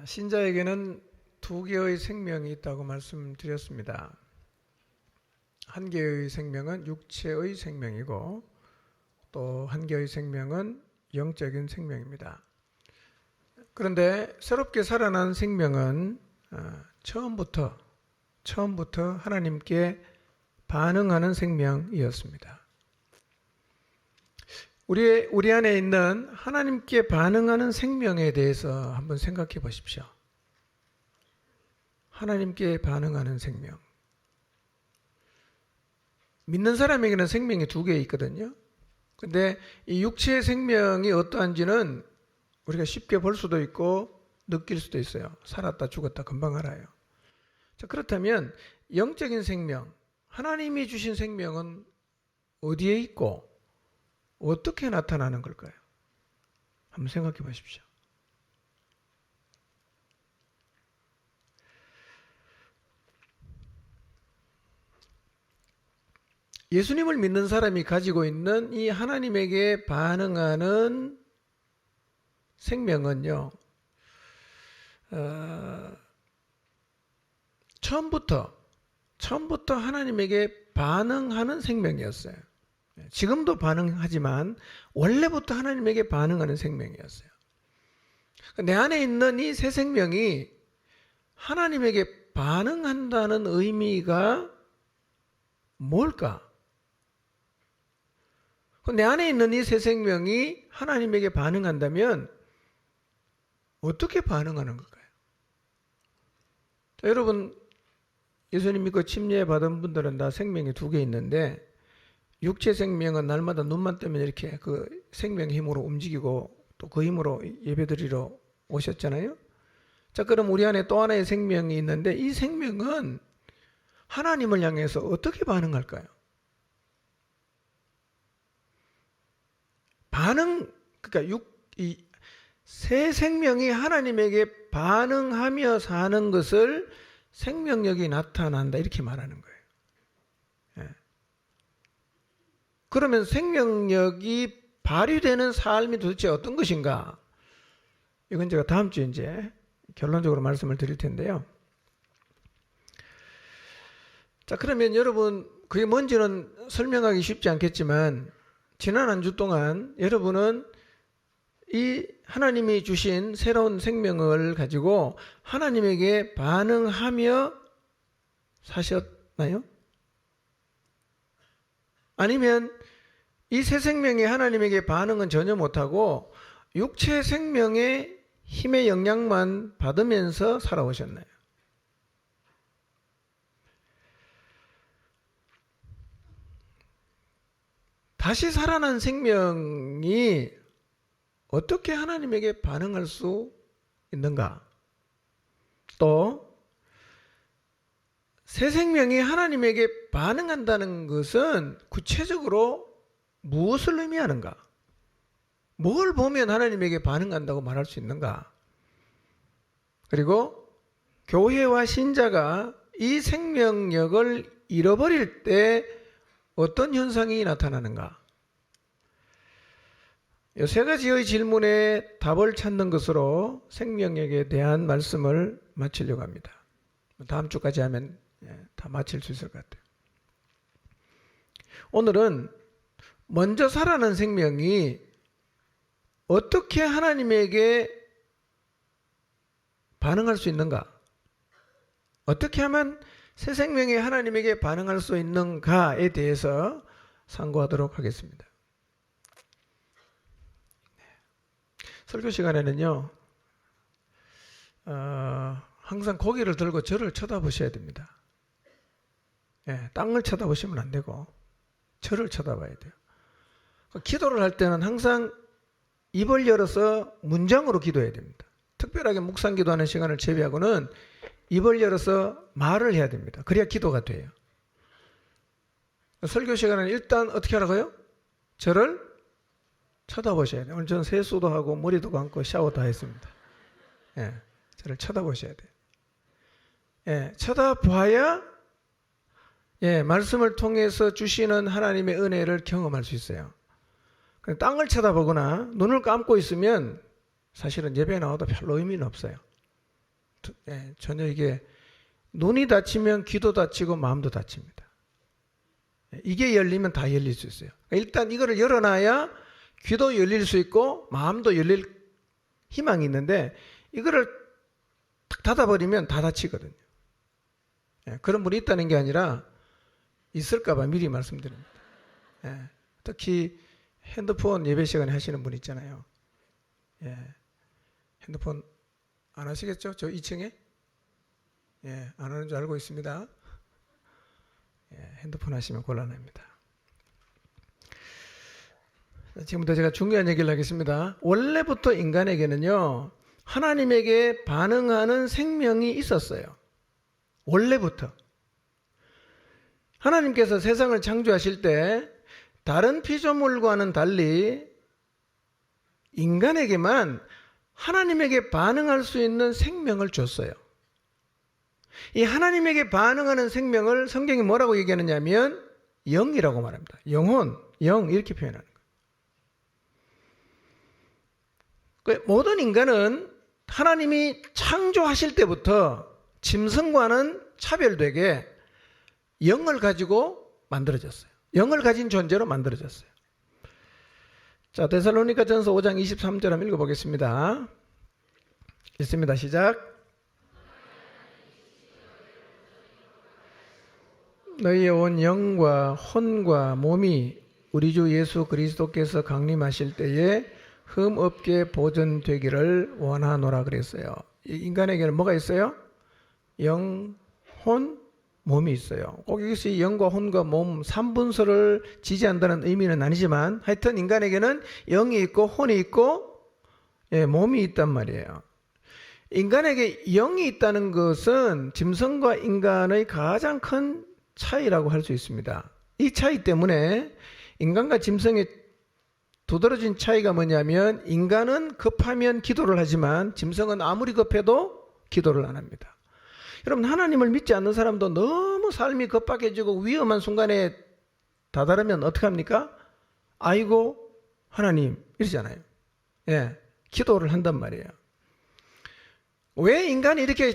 신자에게는 두 개의 생명이 있다고 말씀드렸습니다. 한 개의 생명은 육체의 생명이고 또 한 개의 생명은 영적인 생명입니다. 그런데 새롭게 살아난 생명은 처음부터 하나님께 반응하는 생명이었습니다. 우리 안에 있는 하나님께 반응하는 생명에 대해서 한번 생각해 보십시오. 하나님께 반응하는 생명. 믿는 사람에게는 생명이 두 개 있거든요. 근데 이 육체의 생명이 어떠한지는 우리가 쉽게 볼 수도 있고 느낄 수도 있어요. 살았다 죽었다 금방 알아요. 자, 그렇다면 영적인 생명, 하나님이 주신 생명은 어디에 있고 어떻게 나타나는 걸까요? 한번 생각해 보십시오. 예수님을 믿는 사람이 가지고 있는 이 하나님에게 반응하는 생명은요, 처음부터 하나님에게 반응하는 생명이었어요. 지금도 반응하지만 원래부터 하나님에게 반응하는 생명이었어요. 내 안에 있는 이 새 생명이 하나님에게 반응한다는 의미가 뭘까? 내 안에 있는 이 새 생명이 하나님에게 반응한다면 어떻게 반응하는 걸까요? 자, 여러분, 예수님 믿고 침례 받은 분들은 다 생명이 두 개 있는데 육체 생명은 날마다 눈만 뜨면 이렇게 그 생명의 힘으로 움직이고 또 그 힘으로 예배드리러 오셨잖아요. 자, 그럼 우리 안에 또 하나의 생명이 있는데 이 생명은 하나님을 향해서 어떻게 반응할까요? 그러니까 이 새 생명이 하나님에게 반응하며 사는 것을 생명력이 나타난다 이렇게 말하는 거예요. 예. 그러면 생명력이 발휘되는 삶이 도대체 어떤 것인가? 이건 제가 다음 주에 이제 결론적으로 말씀을 드릴 텐데요. 자, 그러면 여러분, 그게 뭔지는 설명하기 쉽지 않겠지만 지난 한 주 동안 여러분은 이 하나님이 주신 새로운 생명을 가지고 하나님에게 반응하며 사셨나요? 아니면 이 새 생명이 하나님에게 반응은 전혀 못하고 육체 생명의 힘의 영향만 받으면서 살아오셨나요? 다시 살아난 생명이 어떻게 하나님에게 반응할 수 있는가? 또 새 생명이 하나님에게 반응한다는 것은 구체적으로 무엇을 의미하는가? 뭘 보면 하나님에게 반응한다고 말할 수 있는가? 그리고 교회와 신자가 이 생명력을 잃어버릴 때 어떤 현상이 나타나는가? 이 세 가지의 질문에 답을 찾는 것으로 생명력에 대한 말씀을 마치려고 합니다. 다음 주까지 하면 다 마칠 수 있을 것 같아요. 오늘은 먼저 살아난 생명이 어떻게 하나님에게 반응할 수 있는가? 어떻게 하면 새 생명이 하나님에게 반응할 수 있는가에 대해서 상고하도록 하겠습니다. 설교 시간에는요, 항상 고개를 들고 저를 쳐다보셔야 됩니다. 땅을 쳐다보시면 안 되고 저를 쳐다봐야 돼요. 기도를 할 때는 항상 입을 열어서 문장으로 기도해야 됩니다. 특별하게 묵상 기도하는 시간을 제외하고는 입을 열어서 말을 해야 됩니다. 그래야 기도가 돼요. 설교 시간에는 일단 어떻게 하라고요? 저를 쳐다보셔야 돼요. 오늘 저는 세수도 하고 머리도 감고 샤워 다 했습니다. 저를 쳐다보셔야 돼요. 쳐다봐야 말씀을 통해서 주시는 하나님의 은혜를 경험할 수 있어요. 땅을 쳐다보거나 눈을 감고 있으면 사실은 예배에 나와도 별로 의미는 없어요. 전혀 이게 눈이 닫히면 귀도 닫히고 마음도 닫힙니다. 이게 열리면 다 열릴 수 있어요. 일단 이거를 열어놔야 귀도 열릴 수 있고 마음도 열릴 희망이 있는데 이거를 탁 닫아버리면 다 닫히거든요. 그런 분이 있다는 게 아니라 있을까봐 미리 말씀드립니다. 특히 핸드폰 예배 시간에 하시는 분 있잖아요. 핸드폰 안 하시겠죠? 저 2층에? 안 하는 줄 알고 있습니다. 핸드폰 하시면 곤란합니다. 지금부터 제가 중요한 얘기를 하겠습니다. 원래부터 인간에게는요, 하나님에게 반응하는 생명이 있었어요. 원래부터. 하나님께서 세상을 창조하실 때 다른 피조물과는 달리 인간에게만 하나님에게 반응할 수 있는 생명을 줬어요. 이 하나님에게 반응하는 생명을 성경이 뭐라고 얘기하느냐면 영이라고 말합니다. 영혼, 영 이렇게 표현하는 거예요. 모든 인간은 하나님이 창조하실 때부터 짐승과는 차별되게 영을 가지고 만들어졌어요. 영을 가진 존재로 만들어졌어요. 자, 데살로니가 전서 5장 23절 한번 읽어보겠습니다. 읽습니다. 시작. 너희의 온 영과 혼과 몸이 우리 주 예수 그리스도께서 강림하실 때에 흠 없게 보존되기를 원하노라 그랬어요. 인간에게는 뭐가 있어요? 영, 혼, 몸이 있어요. 꼭 이것이 영과 혼과 몸 3분서를 지지한다는 의미는 아니지만 하여튼 인간에게는 영이 있고 혼이 있고 몸이 있단 말이에요. 인간에게 영이 있다는 것은 짐승과 인간의 가장 큰 차이라고 할 수 있습니다. 이 차이 때문에 인간과 짐승의 두드러진 차이가 뭐냐면 인간은 급하면 기도를 하지만 짐승은 아무리 급해도 기도를 안 합니다. 여러분, 하나님을 믿지 않는 사람도 너무 삶이 급박해지고 위험한 순간에 다다르면 어떡합니까? 아이고 하나님 이러잖아요. 기도를 한단 말이에요. 왜 인간이 이렇게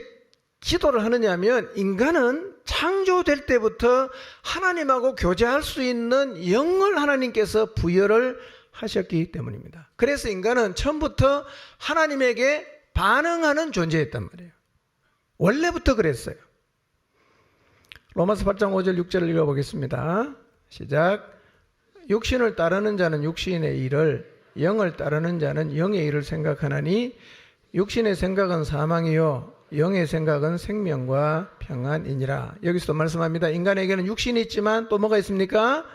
기도를 하느냐 하면 인간은 창조될 때부터 하나님하고 교제할 수 있는 영을 하나님께서 부여를 하셨기 때문입니다. 그래서 인간은 처음부터 하나님에게 반응하는 존재였단 말이에요. 원래부터 그랬어요. 로마서 8장 5절 6절을 읽어보겠습니다. 시작. 육신을 따르는 자는 육신의 일을, 영을 따르는 자는 영의 일을 생각하나니 육신의 생각은 사망이요 영의 생각은 생명과 평안이니라. 여기서도 말씀합니다. 인간에게는 육신이 있지만 또 뭐가 있습니까?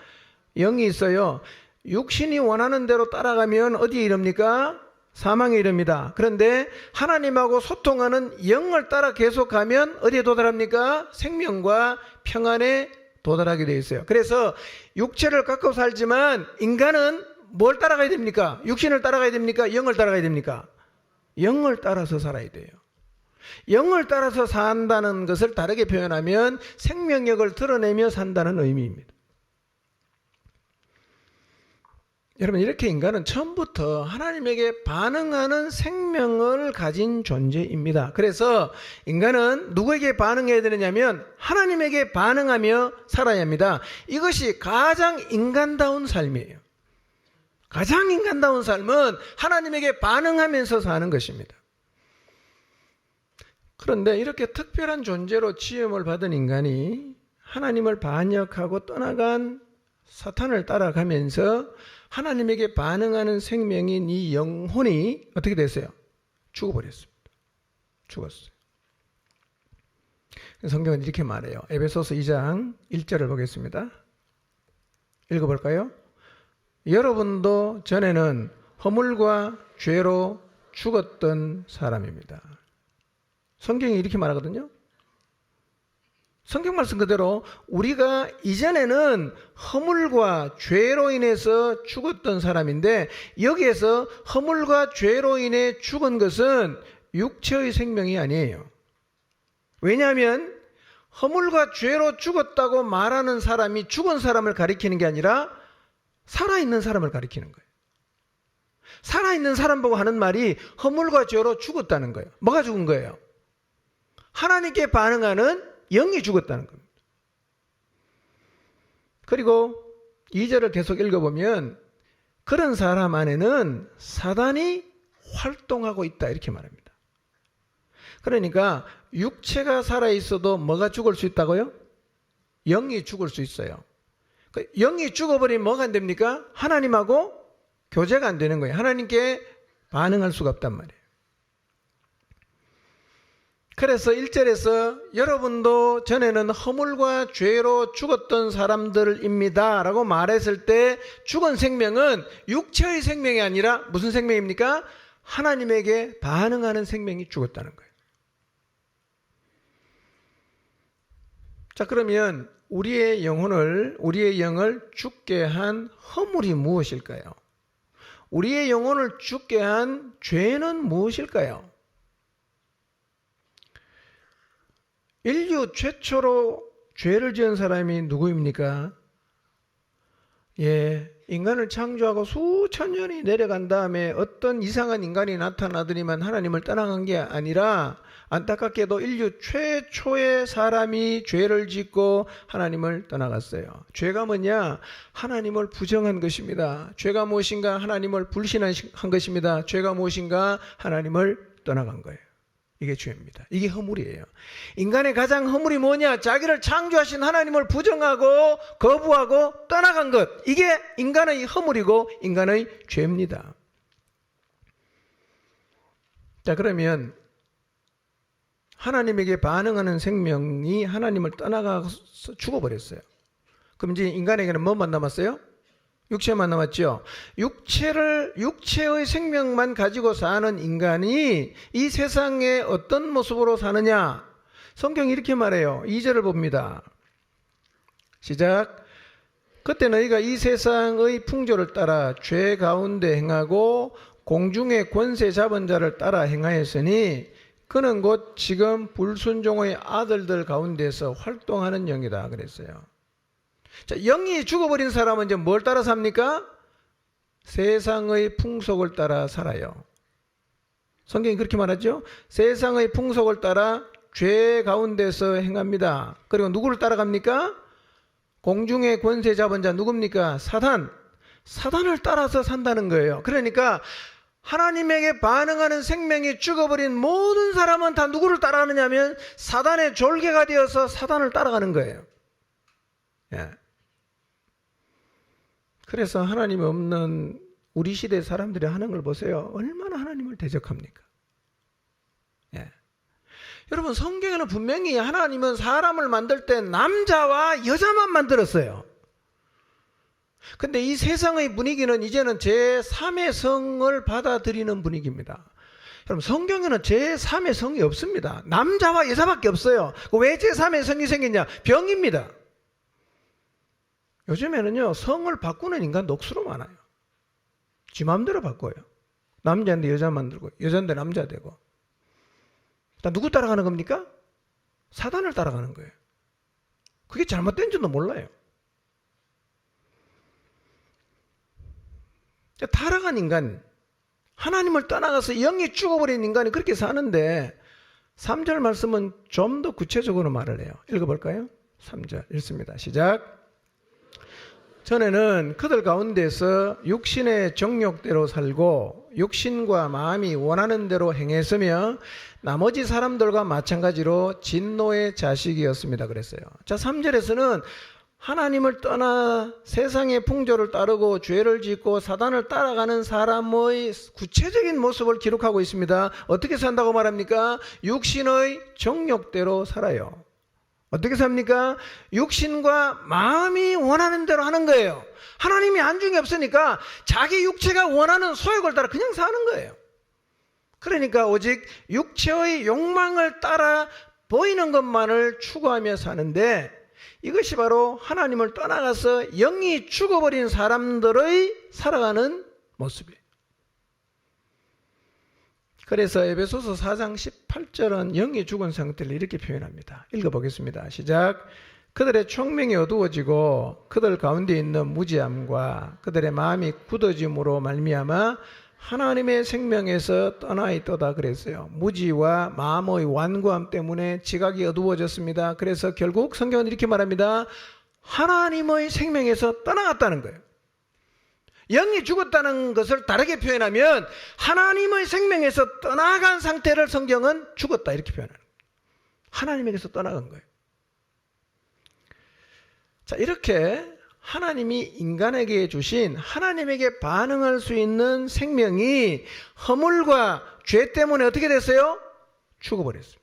영이 있어요. 육신이 원하는 대로 따라가면 어디에 이릅니까? 사망에 이릅니다. 그런데 하나님하고 소통하는 영을 따라 계속가면 어디에 도달합니까? 생명과 평안에 도달하게 되어 있어요. 그래서 육체를 갖고 살지만 인간은 뭘 따라가야 됩니까? 육신을 따라가야 됩니까? 영을 따라가야 됩니까? 영을 따라서 살아야 돼요. 영을 따라서 산다는 것을 다르게 표현하면 생명력을 드러내며 산다는 의미입니다. 여러분, 이렇게 인간은 처음부터 하나님에게 반응하는 생명을 가진 존재입니다. 그래서 인간은 누구에게 반응해야 되느냐면 하나님에게 반응하며 살아야 합니다. 이것이 가장 인간다운 삶이에요. 가장 인간다운 삶은 하나님에게 반응하면서 사는 것입니다. 그런데 이렇게 특별한 존재로 지음을 받은 인간이 하나님을 반역하고 떠나간 사탄을 따라가면서 하나님에게 반응하는 생명인 이 영혼이 어떻게 됐어요? 죽어버렸습니다. 죽었어요. 성경은 이렇게 말해요. 에베소서 2장 1절을 보겠습니다. 읽어볼까요? 여러분도 전에는 허물과 죄로 죽었던 사람입니다. 성경이 이렇게 말하거든요. 성경 말씀 그대로 우리가 이전에는 허물과 죄로 인해서 죽었던 사람인데 여기에서 허물과 죄로 인해 죽은 것은 육체의 생명이 아니에요. 왜냐하면 허물과 죄로 죽었다고 말하는 사람이 죽은 사람을 가리키는 게 아니라 살아있는 사람을 가리키는 거예요. 살아있는 사람 보고 하는 말이 허물과 죄로 죽었다는 거예요. 뭐가 죽은 거예요? 하나님께 반응하는 영이 죽었다는 겁니다. 그리고 2절을 계속 읽어보면 그런 사람 안에는 사단이 활동하고 있다 이렇게 말합니다. 그러니까 육체가 살아있어도 뭐가 죽을 수 있다고요? 영이 죽을 수 있어요. 영이 죽어버리면 뭐가 안 됩니까? 하나님하고 교제가 안 되는 거예요. 하나님께 반응할 수가 없단 말이에요. 그래서 1절에서 여러분도 전에는 허물과 죄로 죽었던 사람들입니다 라고 말했을 때 죽은 생명은 육체의 생명이 아니라 무슨 생명입니까? 하나님에게 반응하는 생명이 죽었다는 거예요. 자, 그러면 우리의 영을 죽게 한 허물이 무엇일까요? 우리의 영혼을 죽게 한 죄는 무엇일까요? 인류 최초로 죄를 지은 사람이 누구입니까? 인간을 창조하고 수천 년이 내려간 다음에 어떤 이상한 인간이 나타나더니만 하나님을 떠나간 게 아니라 안타깝게도 인류 최초의 사람이 죄를 짓고 하나님을 떠나갔어요. 죄가 뭐냐? 하나님을 부정한 것입니다. 죄가 무엇인가? 하나님을 불신한 것입니다. 죄가 무엇인가? 하나님을 떠나간 거예요. 이게 죄입니다. 이게 허물이에요. 인간의 가장 허물이 뭐냐? 자기를 창조하신 하나님을 부정하고 거부하고 떠나간 것. 이게 인간의 허물이고 인간의 죄입니다. 자, 그러면 하나님에게 반응하는 생명이 하나님을 떠나가서 죽어버렸어요. 그럼 이제 인간에게는 뭐만 남았어요? 육체만 남았죠. 육체의 생명만 가지고 사는 인간이 이 세상에 어떤 모습으로 사느냐? 성경이 이렇게 말해요. 2절을 봅니다. 시작. 그때 너희가 이 세상의 풍조를 따라 죄 가운데 행하고 공중의 권세 잡은 자를 따라 행하였으니 그는 곧 지금 불순종의 아들들 가운데서 활동하는 영이다 그랬어요. 자, 영이 죽어버린 사람은 이제 뭘 따라 삽니까? 세상의 풍속을 따라 살아요. 성경이 그렇게 말하죠. 세상의 풍속을 따라 죄 가운데서 행합니다. 그리고 누구를 따라갑니까? 공중의 권세 잡은 자 누굽니까? 사단을 따라서 산다는 거예요. 그러니까 하나님에게 반응하는 생명이 죽어버린 모든 사람은 다 누구를 따라가느냐 하면 사단의 졸개가 되어서 사단을 따라가는 거예요. 그래서 하나님이 없는 우리 시대 사람들이 하는 걸 보세요. 얼마나 하나님을 대적합니까? 여러분, 성경에는 분명히 하나님은 사람을 만들 때 남자와 여자만 만들었어요. 근데 이 세상의 분위기는 이제는 제3의 성을 받아들이는 분위기입니다. 여러분, 성경에는 제3의 성이 없습니다. 남자와 여자밖에 없어요. 왜 제3의 성이 생겼냐? 병입니다. 요즘에는요, 성을 바꾸는 인간도 억수로 많아요. 지 마음대로 바꿔요. 남자인데 여자 만들고, 여자인데 남자 되고. 누구 따라가는 겁니까? 사단을 따라가는 거예요. 그게 잘못된 줄도 몰라요. 타락한 인간, 하나님을 떠나가서 영이 죽어버린 인간이 그렇게 사는데 3절 말씀은 좀 더 구체적으로 말을 해요. 읽어볼까요? 3절 읽습니다. 시작. 전에는 그들 가운데서 육신의 정욕대로 살고 육신과 마음이 원하는 대로 행했으며 나머지 사람들과 마찬가지로 진노의 자식이었습니다 그랬어요. 자, 3절에서는 하나님을 떠나 세상의 풍조를 따르고 죄를 짓고 사단을 따라가는 사람의 구체적인 모습을 기록하고 있습니다. 어떻게 산다고 말합니까? 육신의 정욕대로 살아요. 어떻게 삽니까? 육신과 마음이 원하는 대로 하는 거예요. 하나님이 안중이 없으니까 자기 육체가 원하는 소욕을 따라 그냥 사는 거예요. 그러니까 오직 육체의 욕망을 따라 보이는 것만을 추구하며 사는데 이것이 바로 하나님을 떠나가서 영이 죽어버린 사람들의 살아가는 모습이에요. 그래서 에베소서 4장 18절은 영이 죽은 상태를 이렇게 표현합니다. 읽어보겠습니다. 시작. 그들의 총명이 어두워지고 그들 가운데 있는 무지함과 그들의 마음이 굳어짐으로 말미암아 하나님의 생명에서 떠나 있도다 그랬어요. 무지와 마음의 완고함 때문에 지각이 어두워졌습니다. 그래서 결국 성경은 이렇게 말합니다. 하나님의 생명에서 떠나갔다는 거예요. 영이 죽었다는 것을 다르게 표현하면 하나님의 생명에서 떠나간 상태를 성경은 죽었다 이렇게 표현하는 거예요. 하나님에게서 떠나간 거예요. 자, 이렇게 하나님이 인간에게 주신 하나님에게 반응할 수 있는 생명이 허물과 죄 때문에 어떻게 됐어요? 죽어버렸습니다.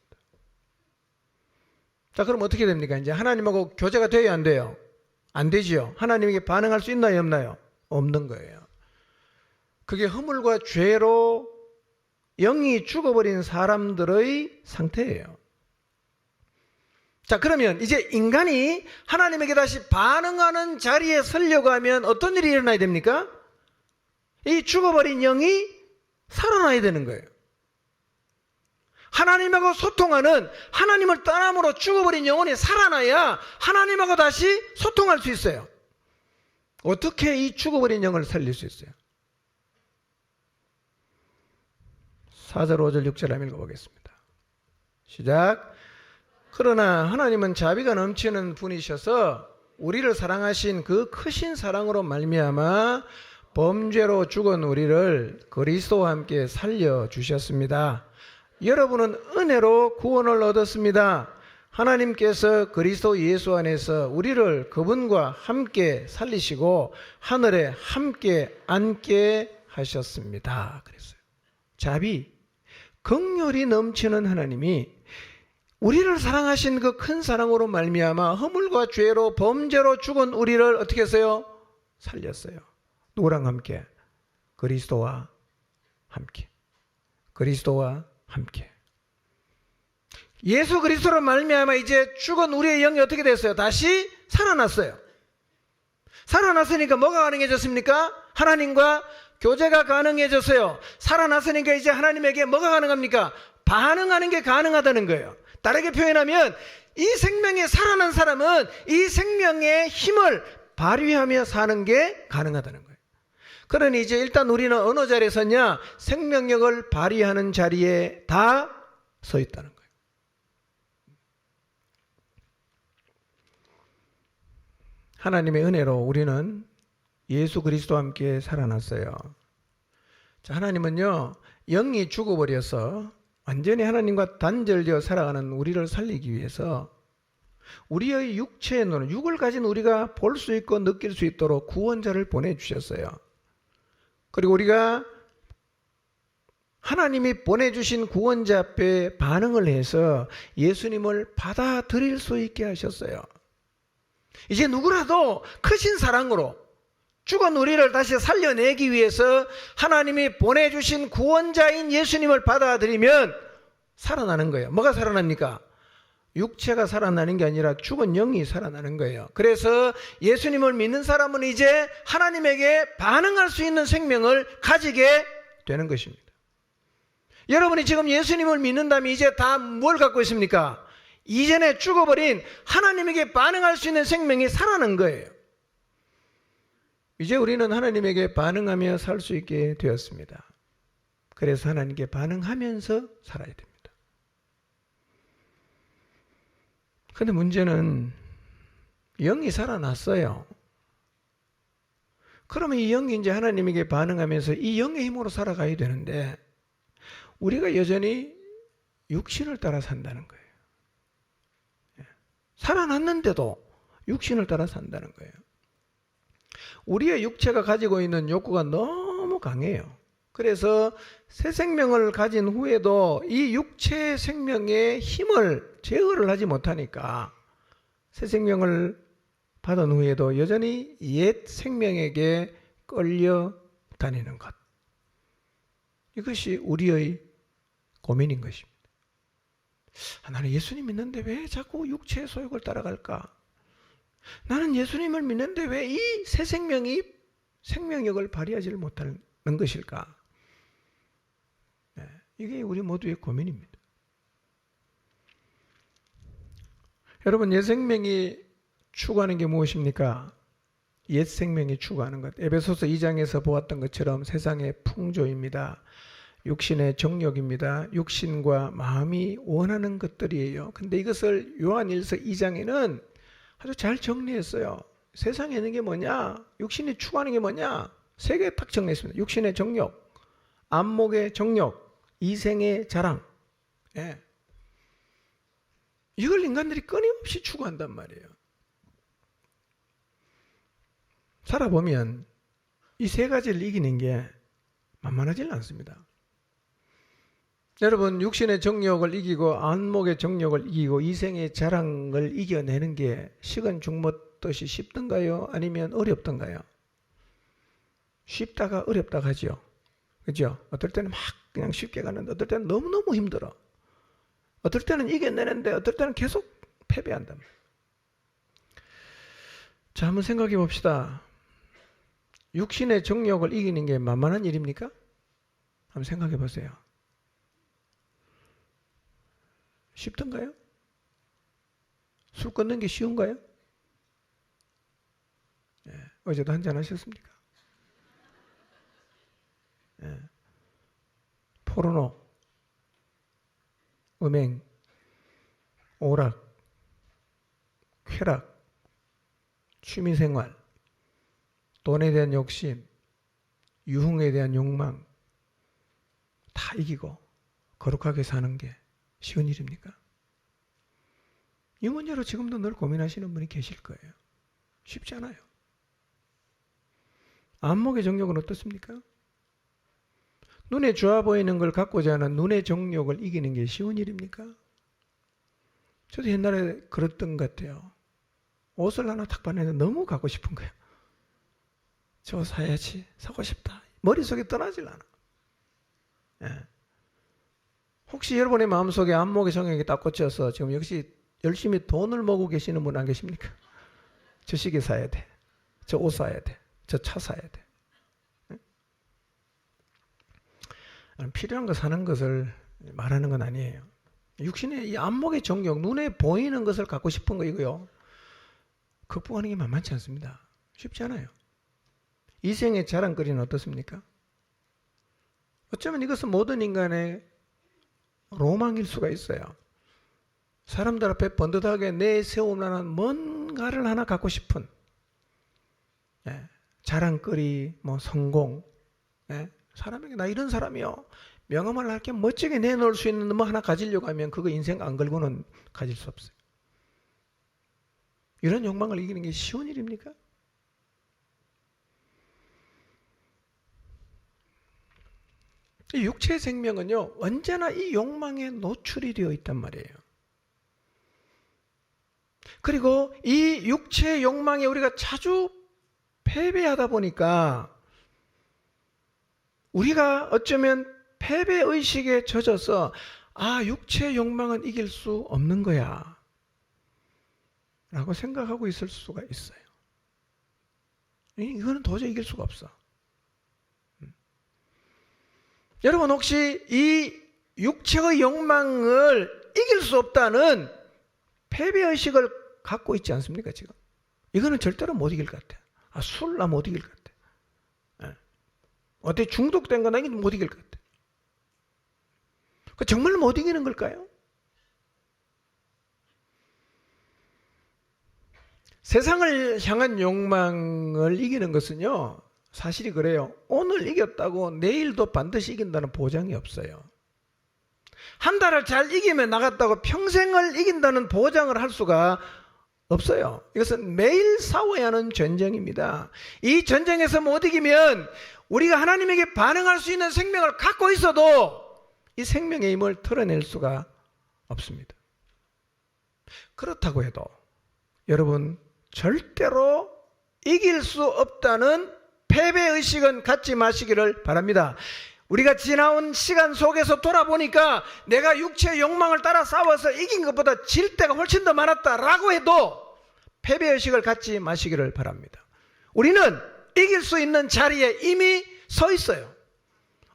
자, 그럼 어떻게 됩니까? 이제 하나님하고 교제가 돼야 안 돼요? 안 되지요. 하나님에게 반응할 수 있나요? 없나요? 없는 거예요. 그게 허물과 죄로 영이 죽어버린 사람들의 상태예요. 자, 그러면 이제 인간이 하나님에게 다시 반응하는 자리에 서려고 하면 어떤 일이 일어나야 됩니까? 이 죽어버린 영이 살아나야 되는 거예요. 하나님하고 소통하는, 하나님을 떠남으로 죽어버린 영혼이 살아나야 하나님하고 다시 소통할 수 있어요. 어떻게 이 죽어버린 영을 살릴 수 있어요? 4절, 5절, 6절 한번 읽어보겠습니다. 시작. 그러나 하나님은 자비가 넘치는 분이셔서 우리를 사랑하신 그 크신 사랑으로 말미암아 범죄로 죽은 우리를 그리스도와 함께 살려주셨습니다. 여러분은 은혜로 구원을 얻었습니다. 하나님께서 그리스도 예수 안에서 우리를 그분과 함께 살리시고 하늘에 함께 앉게 하셨습니다. 그랬어요. 자비, 긍휼이 넘치는 하나님이 우리를 사랑하신 그 큰 사랑으로 말미암아 허물과 죄로 범죄로 죽은 우리를 어떻게 했어요? 살렸어요. 누구랑 함께? 그리스도와 함께. 그리스도와 함께. 예수 그리스도로 말미암아 이제 죽은 우리의 영이 어떻게 됐어요? 다시 살아났어요. 살아났으니까 뭐가 가능해졌습니까? 하나님과 교제가 가능해졌어요. 살아났으니까 이제 하나님에게 뭐가 가능합니까? 반응하는 게 가능하다는 거예요. 다르게 표현하면 이 생명에 살아난 사람은 이 생명의 힘을 발휘하며 사는 게 가능하다는 거예요. 그러니 이제 일단 우리는 어느 자리에 섰냐? 생명력을 발휘하는 자리에 다 서 있다는 거예요. 하나님의 은혜로 우리는 예수 그리스도와 함께 살아났어요. 자, 하나님은요, 영이 죽어버려서 완전히 하나님과 단절되어 살아가는 우리를 살리기 위해서 우리의 육체의 눈, 육을 가진 우리가 볼 수 있고 느낄 수 있도록 구원자를 보내주셨어요. 그리고 우리가 하나님이 보내주신 구원자 앞에 반응을 해서 예수님을 받아들일 수 있게 하셨어요. 이제 누구라도 크신 사랑으로 죽은 우리를 다시 살려내기 위해서 하나님이 보내주신 구원자인 예수님을 받아들이면 살아나는 거예요. 뭐가 살아납니까? 육체가 살아나는 게 아니라 죽은 영이 살아나는 거예요. 그래서 예수님을 믿는 사람은 이제 하나님에게 반응할 수 있는 생명을 가지게 되는 것입니다. 여러분이 지금 예수님을 믿는다면 이제 다 뭘 갖고 있습니까? 이전에 죽어버린 하나님에게 반응할 수 있는 생명이 살아난 거예요. 이제 우리는 하나님에게 반응하며 살 수 있게 되었습니다. 그래서 하나님께 반응하면서 살아야 됩니다. 그런데 문제는 영이 살아났어요. 그러면 이 영이 이제 하나님에게 반응하면서 이 영의 힘으로 살아가야 되는데 우리가 여전히 육신을 따라 산다는 거예요. 살아났는데도 육신을 따라 산다는 거예요. 우리의 육체가 가지고 있는 욕구가 너무 강해요. 그래서 새 생명을 가진 후에도 이 육체의 생명의 힘을 제어를 하지 못하니까 새 생명을 받은 후에도 여전히 옛 생명에게 끌려 다니는 것. 이것이 우리의 고민인 것입니다. 나는 예수님 믿는데 왜 자꾸 육체의 소욕을 따라갈까? 나는 예수님을 믿는데 왜 이 새 생명이 생명력을 발휘하지 못하는 것일까? 이게 우리 모두의 고민입니다. 여러분, 옛 생명이 추구하는 게 무엇입니까? 옛 생명이 추구하는 것. 에베소서 2장에서 보았던 것처럼 세상의 풍조입니다. 육신의 정욕입니다. 육신과 마음이 원하는 것들이에요. 근데 이것을 요한일서 2장에는 아주 잘 정리했어요. 세상에 있는 게 뭐냐? 육신이 추구하는 게 뭐냐? 세 개 딱 정리했습니다. 육신의 정욕, 안목의 정욕, 이생의 자랑. 예. 이걸 인간들이 끊임없이 추구한단 말이에요. 살아보면 이 세 가지를 이기는 게 만만하지는 않습니다. 여러분, 육신의 정욕을 이기고 안목의 정욕을 이기고 이생의 자랑을 이겨내는 게 식은 죽 먹듯이 쉽던가요? 아니면 어렵던가요? 쉽다가 어렵다 하죠. 그죠? 어떨 때는 막 그냥 쉽게 가는데 어떨 때는 너무너무 힘들어. 어떨 때는 이겨내는데 어떨 때는 계속 패배한단 말이에요. 자, 한번 생각해 봅시다. 육신의 정욕을 이기는 게 만만한 일입니까? 한번 생각해 보세요. 쉽던가요? 술 끊는 게 쉬운가요? 예, 어제도 한잔 하셨습니까? 예. 포르노, 음행, 오락, 쾌락, 취미생활, 돈에 대한 욕심, 유흥에 대한 욕망 다 이기고 거룩하게 사는 게 쉬운 일입니까? 이 문제로 지금도 늘 고민하시는 분이 계실 거예요. 쉽지 않아요. 안목의 정욕은 어떻습니까? 눈에 좋아 보이는 걸 갖고자 하는 눈의 정욕을 이기는 게 쉬운 일입니까? 저도 옛날에 그랬던 것 같아요. 옷을 하나 딱 봤는데 너무 갖고 싶은 거예요. 저거 사야지, 사고 싶다. 머릿속에 떠나질 않아. 예. 혹시 여러분의 마음속에 안목의 정욕이 딱 꽂혀서 지금 역시 열심히 돈을 모으고 계시는 분 안 계십니까? 저 시계 사야 돼. 저 옷 사야 돼. 저 차 사야 돼. 필요한 거 사는 것을 말하는 건 아니에요. 육신의 이 안목의 정욕, 눈에 보이는 것을 갖고 싶은 거 이거요. 극복하는 게 만만치 않습니다. 쉽지 않아요. 이생의 자랑거리는 어떻습니까? 어쩌면 이것은 모든 인간의 로망일 수가 있어요. 사람들 앞에 번듯하게 내세우는 뭔가를 하나 갖고 싶은 자랑거리, 뭐 성공, 사람에게 나 이런 사람이요. 명함을 이렇게 멋지게 내놓을 수 있는 뭐 하나 가지려고 하면 그거 인생 안 걸고는 가질 수 없어요. 이런 욕망을 이기는 게 쉬운 일입니까? 이 육체의 생명은요, 언제나 이 욕망에 노출이 되어 있단 말이에요. 그리고 이 육체의 욕망에 우리가 자주 패배하다 보니까 우리가 어쩌면 패배의식에 젖어서 육체의 욕망은 이길 수 없는 거야 라고 생각하고 있을 수가 있어요. 이거는 도저히 이길 수가 없어. 여러분 혹시 이 육체의 욕망을 이길 수 없다는 패배의식을 갖고 있지 않습니까 지금? 이거는 절대로 못 이길 것 같아요. 술 나 못 이길 것 같아요. 어때 중독된 거나 이게 못 이길 것 같아요. 정말 못 이기는 걸까요? 세상을 향한 욕망을 이기는 것은요, 사실이 그래요. 오늘 이겼다고 내일도 반드시 이긴다는 보장이 없어요. 한 달을 잘 이기면 나갔다고 평생을 이긴다는 보장을 할 수가 없어요. 이것은 매일 싸워야 하는 전쟁입니다. 이 전쟁에서 못 이기면 우리가 하나님에게 반응할 수 있는 생명을 갖고 있어도 이 생명의 힘을 털어낼 수가 없습니다. 그렇다고 해도 여러분 절대로 이길 수 없다는 패배의식은 갖지 마시기를 바랍니다. 우리가 지나온 시간 속에서 돌아보니까 내가 육체의 욕망을 따라 싸워서 이긴 것보다 질 때가 훨씬 더 많았다라고 해도 패배의식을 갖지 마시기를 바랍니다. 우리는 이길 수 있는 자리에 이미 서 있어요.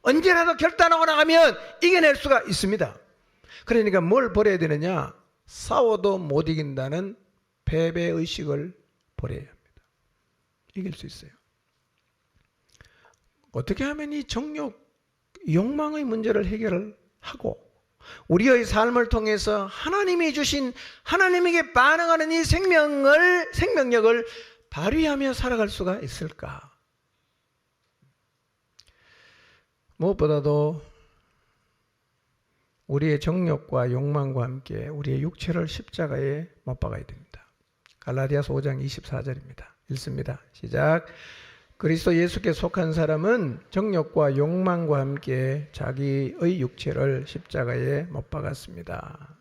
언제라도 결단하고 나가면 이겨낼 수가 있습니다. 그러니까 뭘 버려야 되느냐? 싸워도 못 이긴다는 패배의식을 버려야 합니다. 이길 수 있어요. 어떻게 하면 이 정욕, 욕망의 문제를 해결하고 우리의 삶을 통해서 하나님이 주신 하나님에게 반응하는 이 생명력을 발휘하며 살아갈 수가 있을까? 무엇보다도 우리의 정욕과 욕망과 함께 우리의 육체를 십자가에 못 박아야 됩니다. 갈라디아서 5장 24절입니다. 읽습니다. 시작. 그리스도 예수께 속한 사람은 정욕과 욕망과 함께 자기의 육체를 십자가에 못 박았습니다.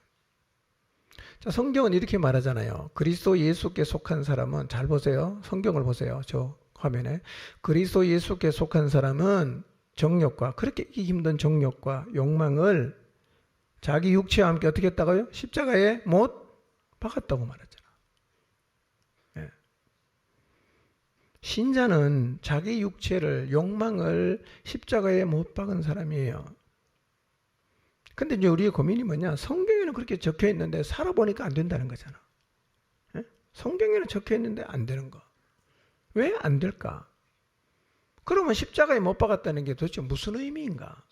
자, 성경은 이렇게 말하잖아요. 그리스도 예수께 속한 사람은, 잘 보세요. 성경을 보세요. 저 화면에. 그리스도 예수께 속한 사람은 정욕과, 그렇게 이기 힘든 정욕과 욕망을 자기 육체와 함께 어떻게 했다고요? 십자가에 못 박았다고 말하잖아. 예. 신자는 자기 육체를, 욕망을 십자가에 못 박은 사람이에요. 근데 이제 우리의 고민이 뭐냐? 성경에는 그렇게 적혀 있는데 살아보니까 안 된다는 거잖아. 예? 성경에는 적혀 있는데 안 되는 거. 왜 안 될까? 그러면 십자가에 못 박았다는 게 도대체 무슨 의미인가?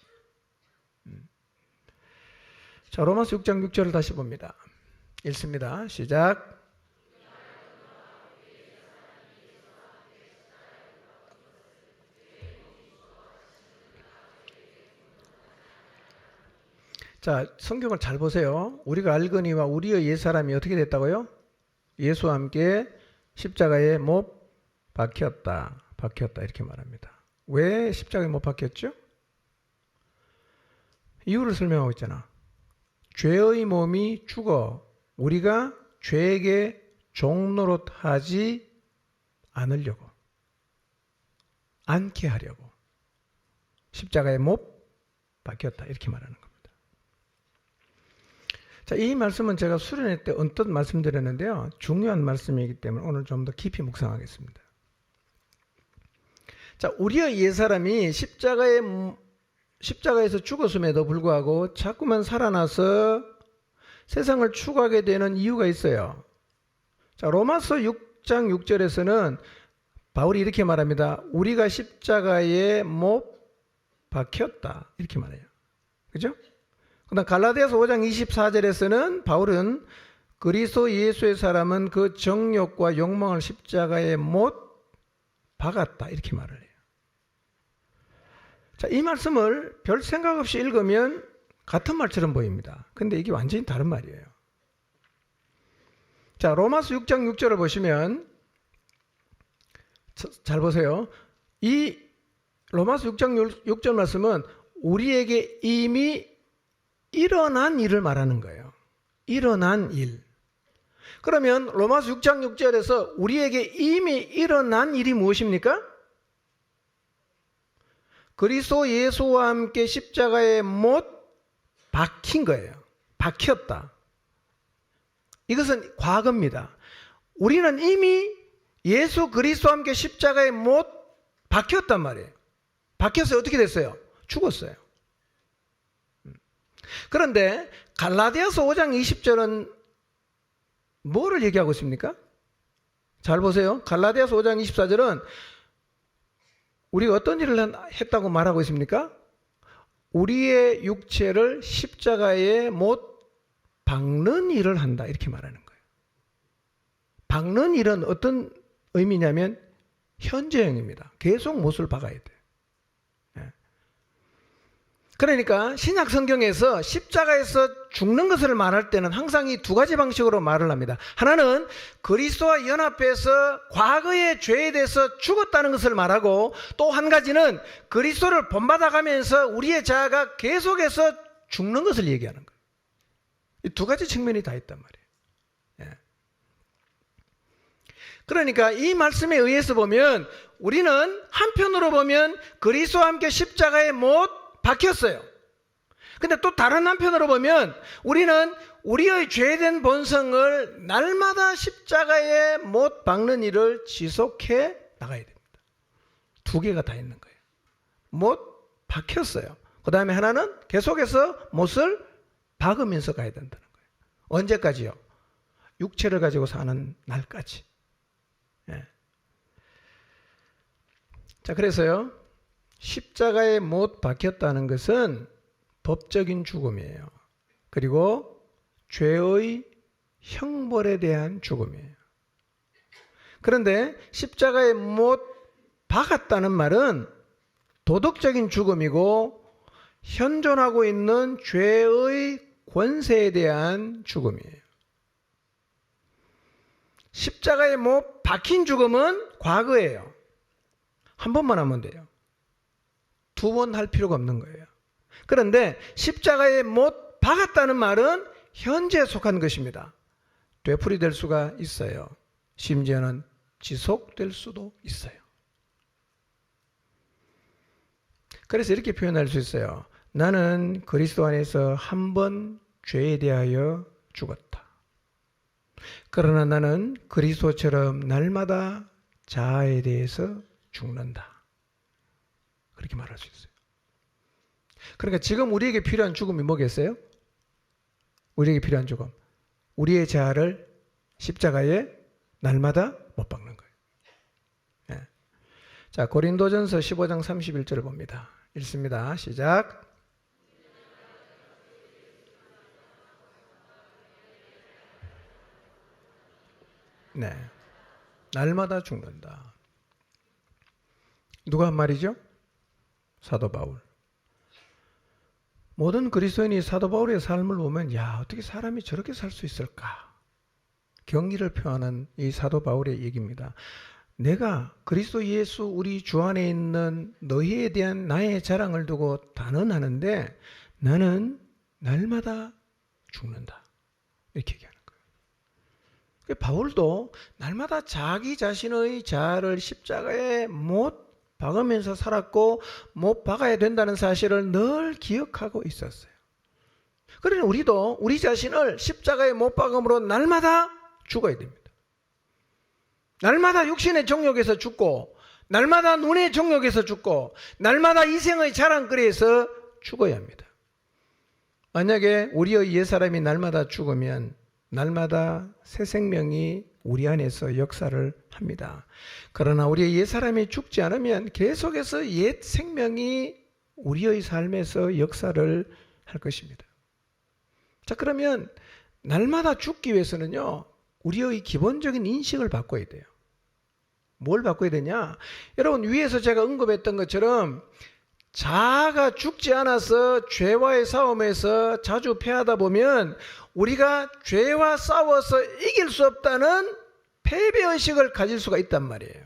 자, 로마서 6장 6절을 다시 봅니다. 읽습니다. 시작. 자, 성경을 잘 보세요. 우리가 알거니와 우리의 옛사람이 어떻게 됐다고요? 예수와 함께 십자가에 못 박혔다. 이렇게 말합니다. 왜 십자가에 못 박혔죠? 이유를 설명하고 있잖아. 죄의 몸이 죽어 우리가 죄에게 종노릇하지 않으려고, 않게 하려고 십자가에 못 박혔다. 이렇게 말하는 겁니다. 자, 이 말씀은 제가 수련회 때 언뜻 말씀드렸는데요. 중요한 말씀이기 때문에 오늘 좀 더 깊이 묵상하겠습니다. 자, 우리의 옛사람이 십자가에서 죽었음에도 불구하고 자꾸만 살아나서 세상을 추구하게 되는 이유가 있어요. 자, 로마서 6장 6절에서는 바울이 이렇게 말합니다. 우리가 십자가에 못 박혔다. 이렇게 말해요. 그죠? 그다음 갈라디아서 5장 24절에서는 바울은 그리스도 예수의 사람은 그 정욕과 욕망을 십자가에 못 박았다. 이렇게 말을 해요. 자, 이 말씀을 별 생각 없이 읽으면 같은 말처럼 보입니다. 근데 이게 완전히 다른 말이에요. 자, 로마서 6장 6절을 보시면 잘 보세요. 이 로마서 6장 6절 말씀은 우리에게 이미 일어난 일을 말하는 거예요. 일어난 일. 그러면 로마서 6장 6절에서 우리에게 이미 일어난 일이 무엇입니까? 그리스도 예수와 함께 십자가에 못 박힌 거예요. 박혔다. 이것은 과거입니다. 우리는 이미 예수 그리스도와 함께 십자가에 못 박혔단 말이에요. 박혀서 어떻게 됐어요? 죽었어요. 그런데 갈라디아서 5장 20절은 뭐를 얘기하고 있습니까? 잘 보세요. 갈라디아서 5장 24절은 우리가 어떤 일을 했다고 말하고 있습니까? 우리의 육체를 십자가에 못 박는 일을 한다. 이렇게 말하는 거예요. 박는 일은 어떤 의미냐면 현재형입니다. 계속 못을 박아야 돼요. 그러니까 신약 성경에서 십자가에서 죽는 것을 말할 때는 항상 이 두 가지 방식으로 말을 합니다. 하나는 그리스도와 연합해서 과거의 죄에 대해서 죽었다는 것을 말하고, 또 한 가지는 그리스도를 본받아가면서 우리의 자아가 계속해서 죽는 것을 얘기하는 거예요. 이 두 가지 측면이 다 있단 말이에요. 그러니까 이 말씀에 의해서 보면 우리는 한편으로 보면 그리스도와 함께 십자가에 못 박혔어요. 근데 또 다른 한편으로 보면 우리는 우리의 죄된 본성을 날마다 십자가에 못 박는 일을 지속해 나가야 됩니다. 두 개가 다 있는 거예요. 못 박혔어요. 그 다음에 하나는 계속해서 못을 박으면서 가야 된다는 거예요. 언제까지요? 육체를 가지고 사는 날까지. 자, 그래서요, 십자가에 못 박혔다는 것은 법적인 죽음이에요. 그리고 죄의 형벌에 대한 죽음이에요. 그런데 십자가에 못 박았다는 말은 도덕적인 죽음이고 현존하고 있는 죄의 권세에 대한 죽음이에요. 십자가에 못 박힌 죽음은 과거예요. 한 번만 하면 돼요. 두 번 할 필요가 없는 거예요. 그런데 십자가에 못 박았다는 말은 현재에 속한 것입니다. 되풀이될 수가 있어요. 심지어는 지속될 수도 있어요. 그래서 이렇게 표현할 수 있어요. 나는 그리스도 안에서 한 번 죄에 대하여 죽었다. 그러나 나는 그리스도처럼 날마다 자아에 대해서 죽는다. 그렇게 말할 수 있어요. 그러니까 지금 우리에게 필요한 죽음이 뭐겠어요? 우리에게 필요한 죽음. 우리의 자아를 십자가에 날마다 못 박는 거예요. 네. 자, 고린도전서 15장 31절을 봅니다. 읽습니다. 시작. 네. 날마다 죽는다. 누가 한 말이죠? 사도 바울. 모든 그리스도인이 사도 바울의 삶을 보면 야, 어떻게 사람이 저렇게 살 수 있을까? 경기를 표하는 이 사도 바울의 얘기입니다. 내가 그리스도 예수 우리 주 안에 있는 너희에 대한 나의 자랑을 두고 단언하는데 나는 날마다 죽는다. 이렇게 얘기하는 거예요. 바울도 날마다 자기 자신의 자아를 십자가에 못 박으면서 살았고 못 박아야 된다는 사실을 늘 기억하고 있었어요. 그러니 우리도 우리 자신을 십자가에 못 박음으로 날마다 죽어야 됩니다. 날마다 육신의 정욕에서 죽고 날마다 눈의 정욕에서 죽고 날마다 이생의 자랑거리에서 죽어야 합니다. 만약에 우리의 옛사람이 날마다 죽으면 날마다 새 생명이 우리 안에서 역사를 합니다. 그러나 우리의 옛사람이 죽지 않으면 계속해서 옛 생명이 우리의 삶에서 역사를 할 것입니다. 자, 그러면 날마다 죽기 위해서는요, 우리의 기본적인 인식을 바꿔야 돼요. 뭘 바꿔야 되냐? 여러분, 위에서 제가 언급했던 것처럼 자아가 죽지 않아서 죄와의 싸움에서 자주 패하다 보면 우리가 죄와 싸워서 이길 수 없다는 패배의식을 가질 수가 있단 말이에요.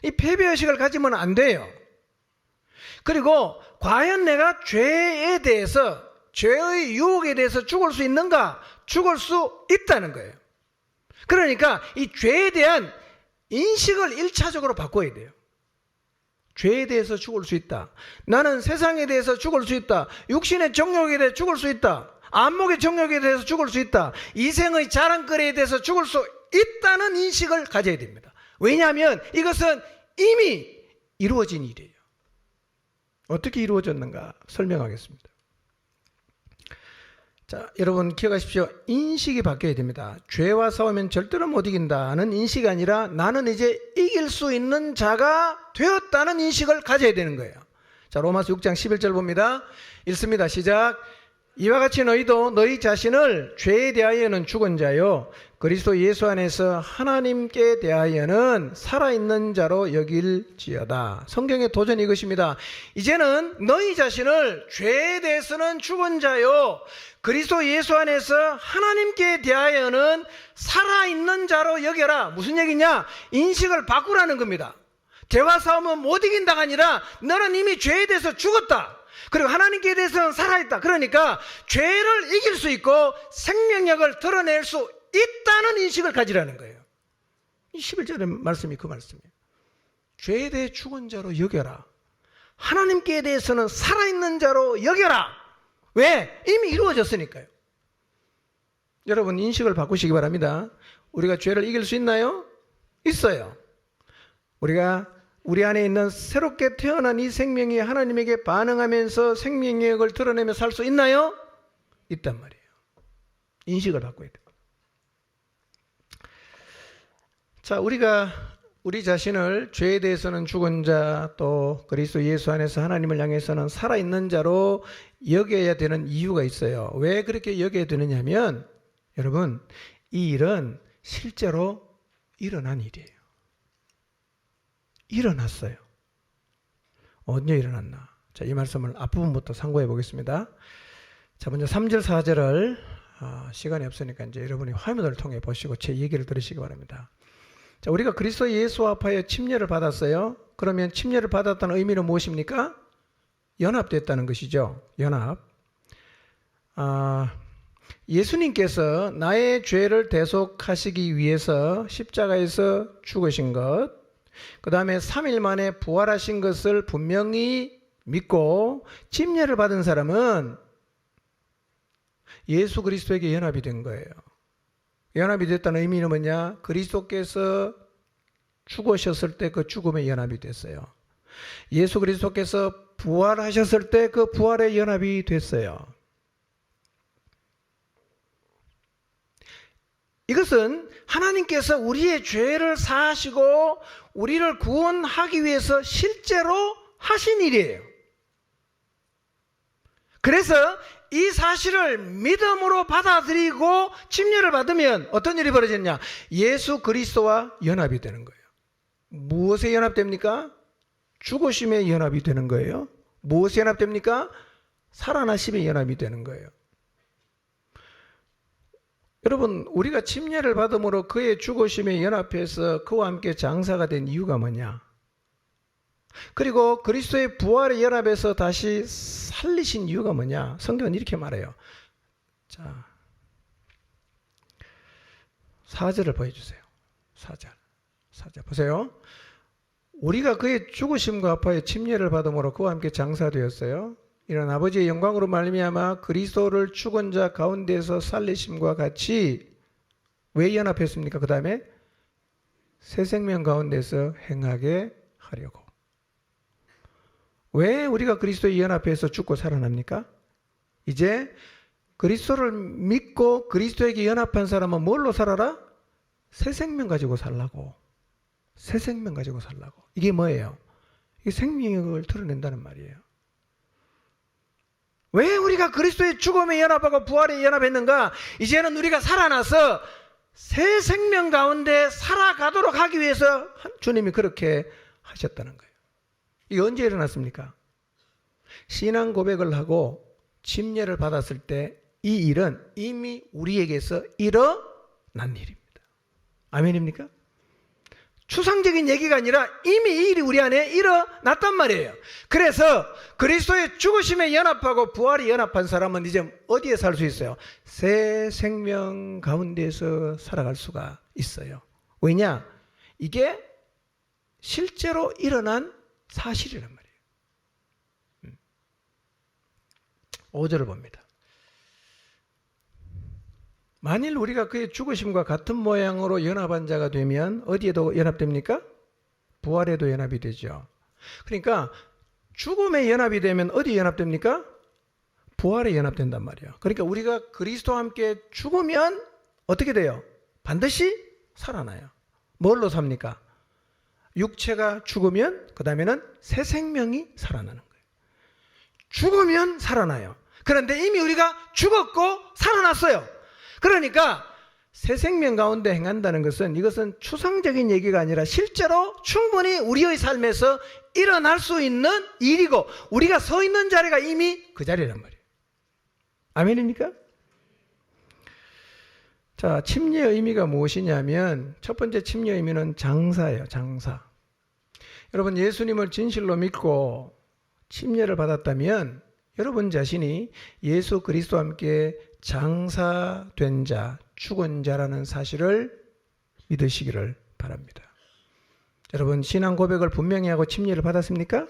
이 패배의식을 가지면 안 돼요. 그리고 과연 내가 죄에 대해서, 죄의 유혹에 대해서 죽을 수 있는가? 죽을 수 있다는 거예요. 그러니까 이 죄에 대한 인식을 1차적으로 바꿔야 돼요. 죄에 대해서 죽을 수 있다. 나는 세상에 대해서 죽을 수 있다. 육신의 정욕에 대해서 죽을 수 있다. 안목의 정욕에 대해서 죽을 수 있다. 이생의 자랑거리에 대해서 죽을 수 있다는 인식을 가져야 됩니다. 왜냐하면 이것은 이미 이루어진 일이에요. 어떻게 이루어졌는가 설명하겠습니다. 자, 여러분 기억하십시오. 인식이 바뀌어야 됩니다. 죄와 싸우면 절대로 못 이긴다는 인식이 아니라 나는 이제 이길 수 있는 자가 되었다는 인식을 가져야 되는 거예요. 자, 로마서 6장 11절 봅니다. 읽습니다. 시작. 이와 같이 너희도 너희 자신을 죄에 대하여는 죽은 자요 그리스도 예수 안에서 하나님께 대하여는 살아있는 자로 여길지어다. 성경의 도전이 이것입니다. 이제는 너희 자신을 죄에 대해서는 죽은 자요 그리스도 예수 안에서 하나님께 대하여는 살아있는 자로 여겨라. 무슨 얘기냐? 인식을 바꾸라는 겁니다. 죄와 싸우면 못 이긴다가 아니라 너는 이미 죄에 대해서 죽었다. 그리고 하나님께 대해서는 살아있다. 그러니까 죄를 이길 수 있고 생명력을 드러낼 수 있다는 인식을 가지라는 거예요. 이 11절의 말씀이 그 말씀이에요. 죄에 대해 죽은 자로 여겨라. 하나님께 대해서는 살아있는 자로 여겨라. 왜? 이미 이루어졌으니까요. 여러분 인식을 바꾸시기 바랍니다. 우리가 죄를 이길 수 있나요? 있어요. 우리가 우리 안에 있는 새롭게 태어난 이 생명이 하나님에게 반응하면서 생명력을 드러내며 살 수 있나요? 있단 말이에요. 인식을 바꿔야 돼요. 자, 우리가 우리 자신을 죄에 대해서는 죽은 자, 또 그리스도 예수 안에서 하나님을 향해서는 살아있는 자로 여겨야 되는 이유가 있어요. 왜 그렇게 여겨야 되느냐면, 여러분, 이 일은 실제로 일어난 일이에요. 일어났어요. 언제 일어났나? 자, 이 말씀을 앞부분부터 참고해 보겠습니다. 자, 먼저 3절, 4절을 시간이 없으니까 이제 여러분이 화면을 통해 보시고 제 얘기를 들으시기 바랍니다. 자, 우리가 그리스도 예수 앞하여 침례를 받았어요. 그러면 침례를 받았다는 의미는 무엇입니까? 연합됐다는 것이죠. 연합. 예수님께서 나의 죄를 대속하시기 위해서 십자가에서 죽으신 것, 그 다음에 3일 만에 부활하신 것을 분명히 믿고 침례를 받은 사람은 예수 그리스도에게 연합이 된 거예요. 연합이 됐다는 의미는 뭐냐? 그리스도께서 죽으셨을 때 그 죽음에 연합이 됐어요. 예수 그리스도께서 부활하셨을 때 그 부활에 연합이 됐어요. 이것은 하나님께서 우리의 죄를 사하시고 우리를 구원하기 위해서 실제로 하신 일이에요. 그래서 이 사실을 믿음으로 받아들이고 침례를 받으면 어떤 일이 벌어졌냐? 예수 그리스도와 연합이 되는 거예요. 무엇에 연합됩니까? 죽으심에 연합이 되는 거예요. 무엇에 연합됩니까? 살아나심에 연합이 되는 거예요. 여러분, 우리가 침례를 받음으로 그의 죽으심에 연합해서 그와 함께 장사가 된 이유가 뭐냐? 그리고 그리스도의 부활에 연합해서 다시 살리신 이유가 뭐냐? 성경은 이렇게 말해요. 자, 4절을 보여주세요. 4절 보세요. 우리가 그의 죽으심과 아파의 침례를 받음으로 그와 함께 장사되었어요. 이런 아버지의 영광으로 말미암아 그리스도를 죽은 자 가운데서 살리심과 같이 왜 연합했습니까? 그 다음에 새 생명 가운데서 행하게 하려고. 왜 우리가 그리스도에 연합해서 죽고 살아납니까? 이제 그리스도를 믿고 그리스도에게 연합한 사람은 뭘로 살아라? 새 생명 가지고 살라고. 새 생명 가지고 살라고. 이게 뭐예요? 이게 생명을 드러낸다는 말이에요. 왜 우리가 그리스도의 죽음에 연합하고 부활에 연합했는가? 이제는 우리가 살아나서 새 생명 가운데 살아가도록 하기 위해서 주님이 그렇게 하셨다는 거예요. 이게 언제 일어났습니까? 신앙 고백을 하고 침례를 받았을 때 이 일은 이미 우리에게서 일어난 일입니다. 아멘입니까? 추상적인 얘기가 아니라 이미 이 일이 우리 안에 일어났단 말이에요. 그래서 그리스도의 죽으심에 연합하고 부활에 연합한 사람은 이제 어디에 살 수 있어요? 새 생명 가운데서 살아갈 수가 있어요. 왜냐? 이게 실제로 일어난 사실이란 말이에요. 5절을 봅니다. 만일 우리가 그의 죽으심과 같은 모양으로 연합한 자가 되면 어디에도 연합됩니까? 부활에도 연합이 되죠. 그러니까 죽음에 연합이 되면 어디에 연합됩니까? 부활에 연합된단 말이에요. 그러니까 우리가 그리스도와 함께 죽으면 어떻게 돼요? 반드시 살아나요. 뭘로 삽니까? 육체가 죽으면 그 다음에는 새 생명이 살아나는 거예요. 죽으면 살아나요. 그런데 이미 우리가 죽었고 살아났어요. 그러니까 새 생명 가운데 행한다는 것은 이것은 추상적인 얘기가 아니라 실제로 충분히 우리의 삶에서 일어날 수 있는 일이고 우리가 서 있는 자리가 이미 그 자리란 말이에요. 아멘입니까? 자, 침례의 의미가 무엇이냐면 첫 번째 침례의 의미는 장사예요. 장사. 여러분, 예수님을 진실로 믿고 침례를 받았다면 여러분 자신이 예수 그리스도와 함께 장사된 자, 죽은 자라는 사실을 믿으시기를 바랍니다. 여러분, 신앙 고백을 분명히 하고 침례를 받았습니까?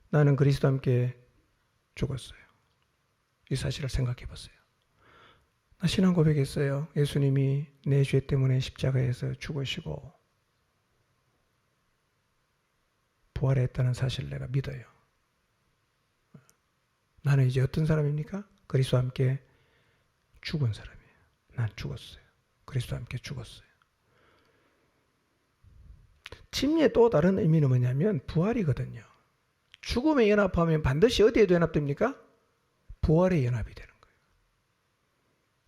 나는 그리스도와 함께 죽었어요. 이 사실을 생각해 보세요. 나 신앙 고백했어요. 예수님이 내 죄 때문에 십자가에서 죽으시고 부활했다는 사실을 내가 믿어요. 나는 이제 어떤 사람입니까? 그리스도와 함께 죽은 사람이에요. 난 죽었어요. 그리스도와 함께 죽었어요. 침례의 또 다른 의미는 뭐냐면 부활이거든요. 죽음에 연합하면 반드시 어디에도 연합됩니까? 부활에 연합이 되는 거예요.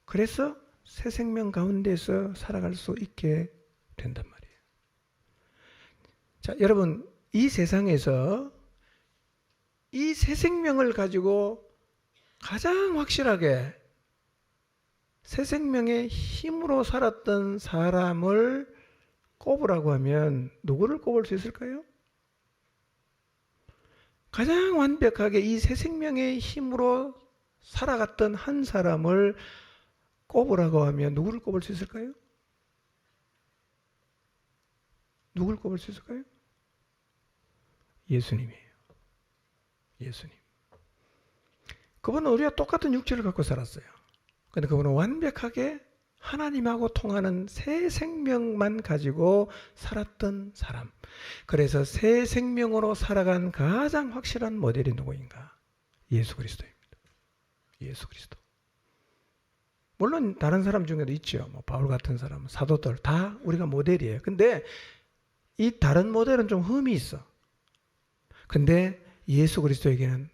그래서 새 생명 가운데서 살아갈 수 있게 된단 말이에요. 자, 여러분, 이 세상에서 이 새 생명을 가지고 가장 확실하게 새 생명의 힘으로 살았던 사람을 꼽으라고 하면 누구를 꼽을 수 있을까요? 가장 완벽하게 이 새 생명의 힘으로 살아갔던 한 사람을 꼽으라고 하면 누구를 꼽을 수 있을까요? 누구를 꼽을 수 있을까요? 예수님이에요. 예수님. 그분은 우리와 똑같은 육체를 갖고 살았어요. 그런데 그분은 완벽하게 하나님하고 통하는 새 생명만 가지고 살았던 사람. 그래서 새 생명으로 살아간 가장 확실한 모델이 누구인가? 예수 그리스도입니다. 예수 그리스도. 물론 다른 사람 중에도 있죠. 뭐 바울 같은 사람, 사도들 다 우리가 모델이에요. 근데 이 다른 모델은 좀 흠이 있어. 근데 예수 그리스도에게는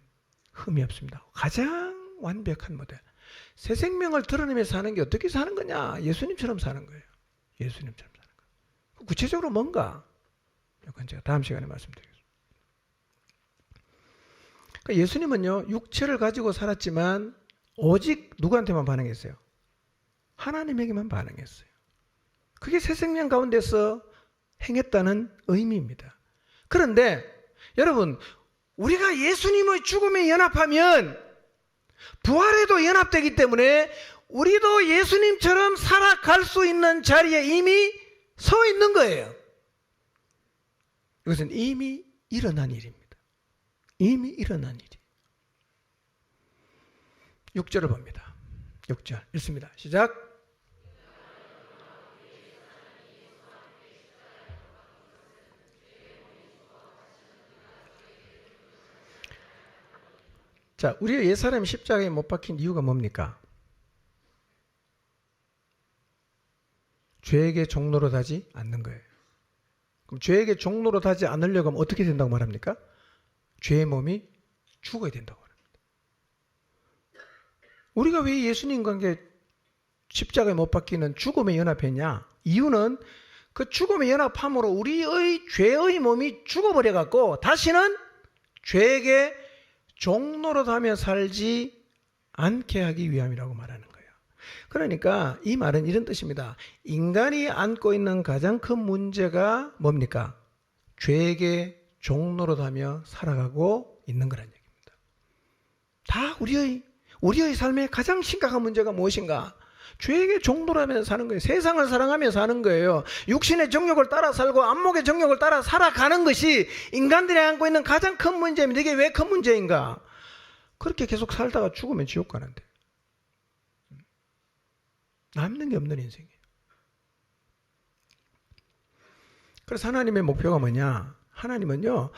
흠이 없습니다. 가장 완벽한 모델. 새 생명을 드러내며 사는 게 어떻게 사는 거냐? 예수님처럼 사는 거예요. 예수님처럼 사는 거예요. 구체적으로 뭔가? 이건 제가 다음 시간에 말씀드리겠습니다. 그러니까 예수님은요, 육체를 가지고 살았지만 오직 누구한테만 반응했어요? 하나님에게만 반응했어요. 그게 새 생명 가운데서 행했다는 의미입니다. 그런데 여러분, 우리가 예수님의 죽음에 연합하면 부활에도 연합되기 때문에 우리도 예수님처럼 살아갈 수 있는 자리에 이미 서 있는 거예요. 이것은 이미 일어난 일입니다. 이미 일어난 일이. 6절을 봅니다. 6절 읽습니다. 시작. 자, 우리의 옛사람이 십자가에 못 박힌 이유가 뭡니까? 죄에게 종노릇하지 않는 거예요. 그럼 죄에게 종노릇하지 않으려고 하면 어떻게 된다고 말합니까? 죄의 몸이 죽어야 된다고 말합니다. 우리가 왜 예수님과 함께 십자가에 못 박히는 죽음에 연합했냐? 이유는 그 죽음에 연합함으로 우리의 죄의 몸이 죽어버려갖고 다시는 죄에게 종노릇하며 살지 않게 하기 위함이라고 말하는 거예요. 그러니까 이 말은 이런 뜻입니다. 인간이 안고 있는 가장 큰 문제가 뭡니까? 죄에게 종노릇하며 살아가고 있는 거란 얘기입니다. 다 우리의 삶의 가장 심각한 문제가 무엇인가? 죄에게 종노릇하며 사는 거예요. 세상을 사랑하며 사는 거예요. 육신의 정욕을 따라 살고 안목의 정욕을 따라 살아가는 것이 인간들이 안고 있는 가장 큰 문제입니다. 이게 왜 큰 문제인가? 그렇게 계속 살다가 죽으면 지옥 가는데 남는 게 없는 인생이에요. 그래서 하나님의 목표가 뭐냐? 하나님은요,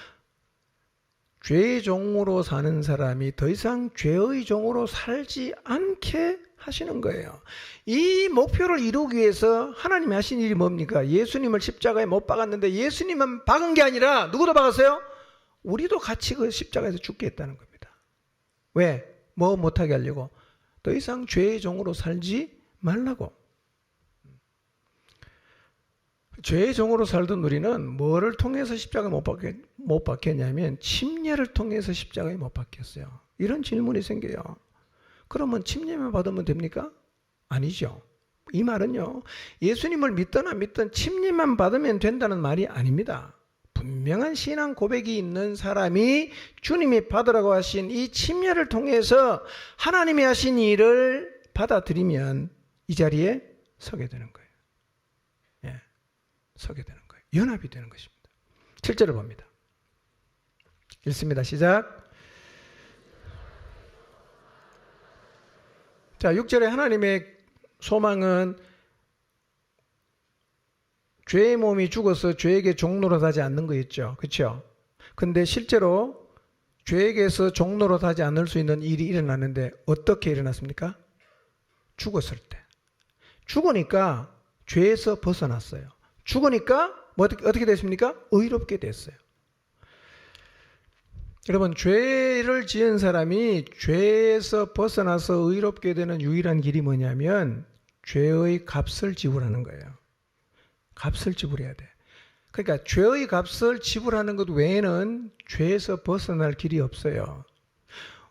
죄의 종으로 사는 사람이 더 이상 죄의 종으로 살지 않게 하시는 거예요. 이 목표를 이루기 위해서 하나님이 하신 일이 뭡니까? 예수님을 십자가에 못 박았는데 예수님만 박은 게 아니라 누구도 박았어요? 우리도 같이 그 십자가에서 죽게 했다는 겁니다. 왜? 뭐 못하게 하려고? 더 이상 죄의 종으로 살지 말라고. 죄의 종으로 살던 우리는 뭐를 통해서 십자가에 못 박혔냐면 침례를 통해서 십자가에 못 박혔어요. 이런 질문이 생겨요. 그러면 침례만 받으면 됩니까? 아니죠. 이 말은요, 예수님을 믿든 안 믿든 침례만 받으면 된다는 말이 아닙니다. 분명한 신앙 고백이 있는 사람이 주님이 받으라고 하신 이 침례를 통해서 하나님이 하신 일을 받아들이면 이 자리에 서게 되는 거예요. 예, 서게 되는 거예요. 연합이 되는 것입니다. 7절을 봅니다. 읽습니다. 시작. 자, 6절에 하나님의 소망은 죄의 몸이 죽어서 죄에게 종노릇하지 않는 거였죠. 그렇죠? 근데 실제로 죄에게서 종노릇하지 않을 수 있는 일이 일어났는데 어떻게 일어났습니까? 죽었을 때. 죽으니까 죄에서 벗어났어요. 죽으니까 뭐 어떻게 됐습니까? 의롭게 됐어요. 여러분, 죄를 지은 사람이 죄에서 벗어나서 의롭게 되는 유일한 길이 뭐냐면 죄의 값을 지불하는 거예요. 값을 지불해야 돼. 그러니까 죄의 값을 지불하는 것 외에는 죄에서 벗어날 길이 없어요.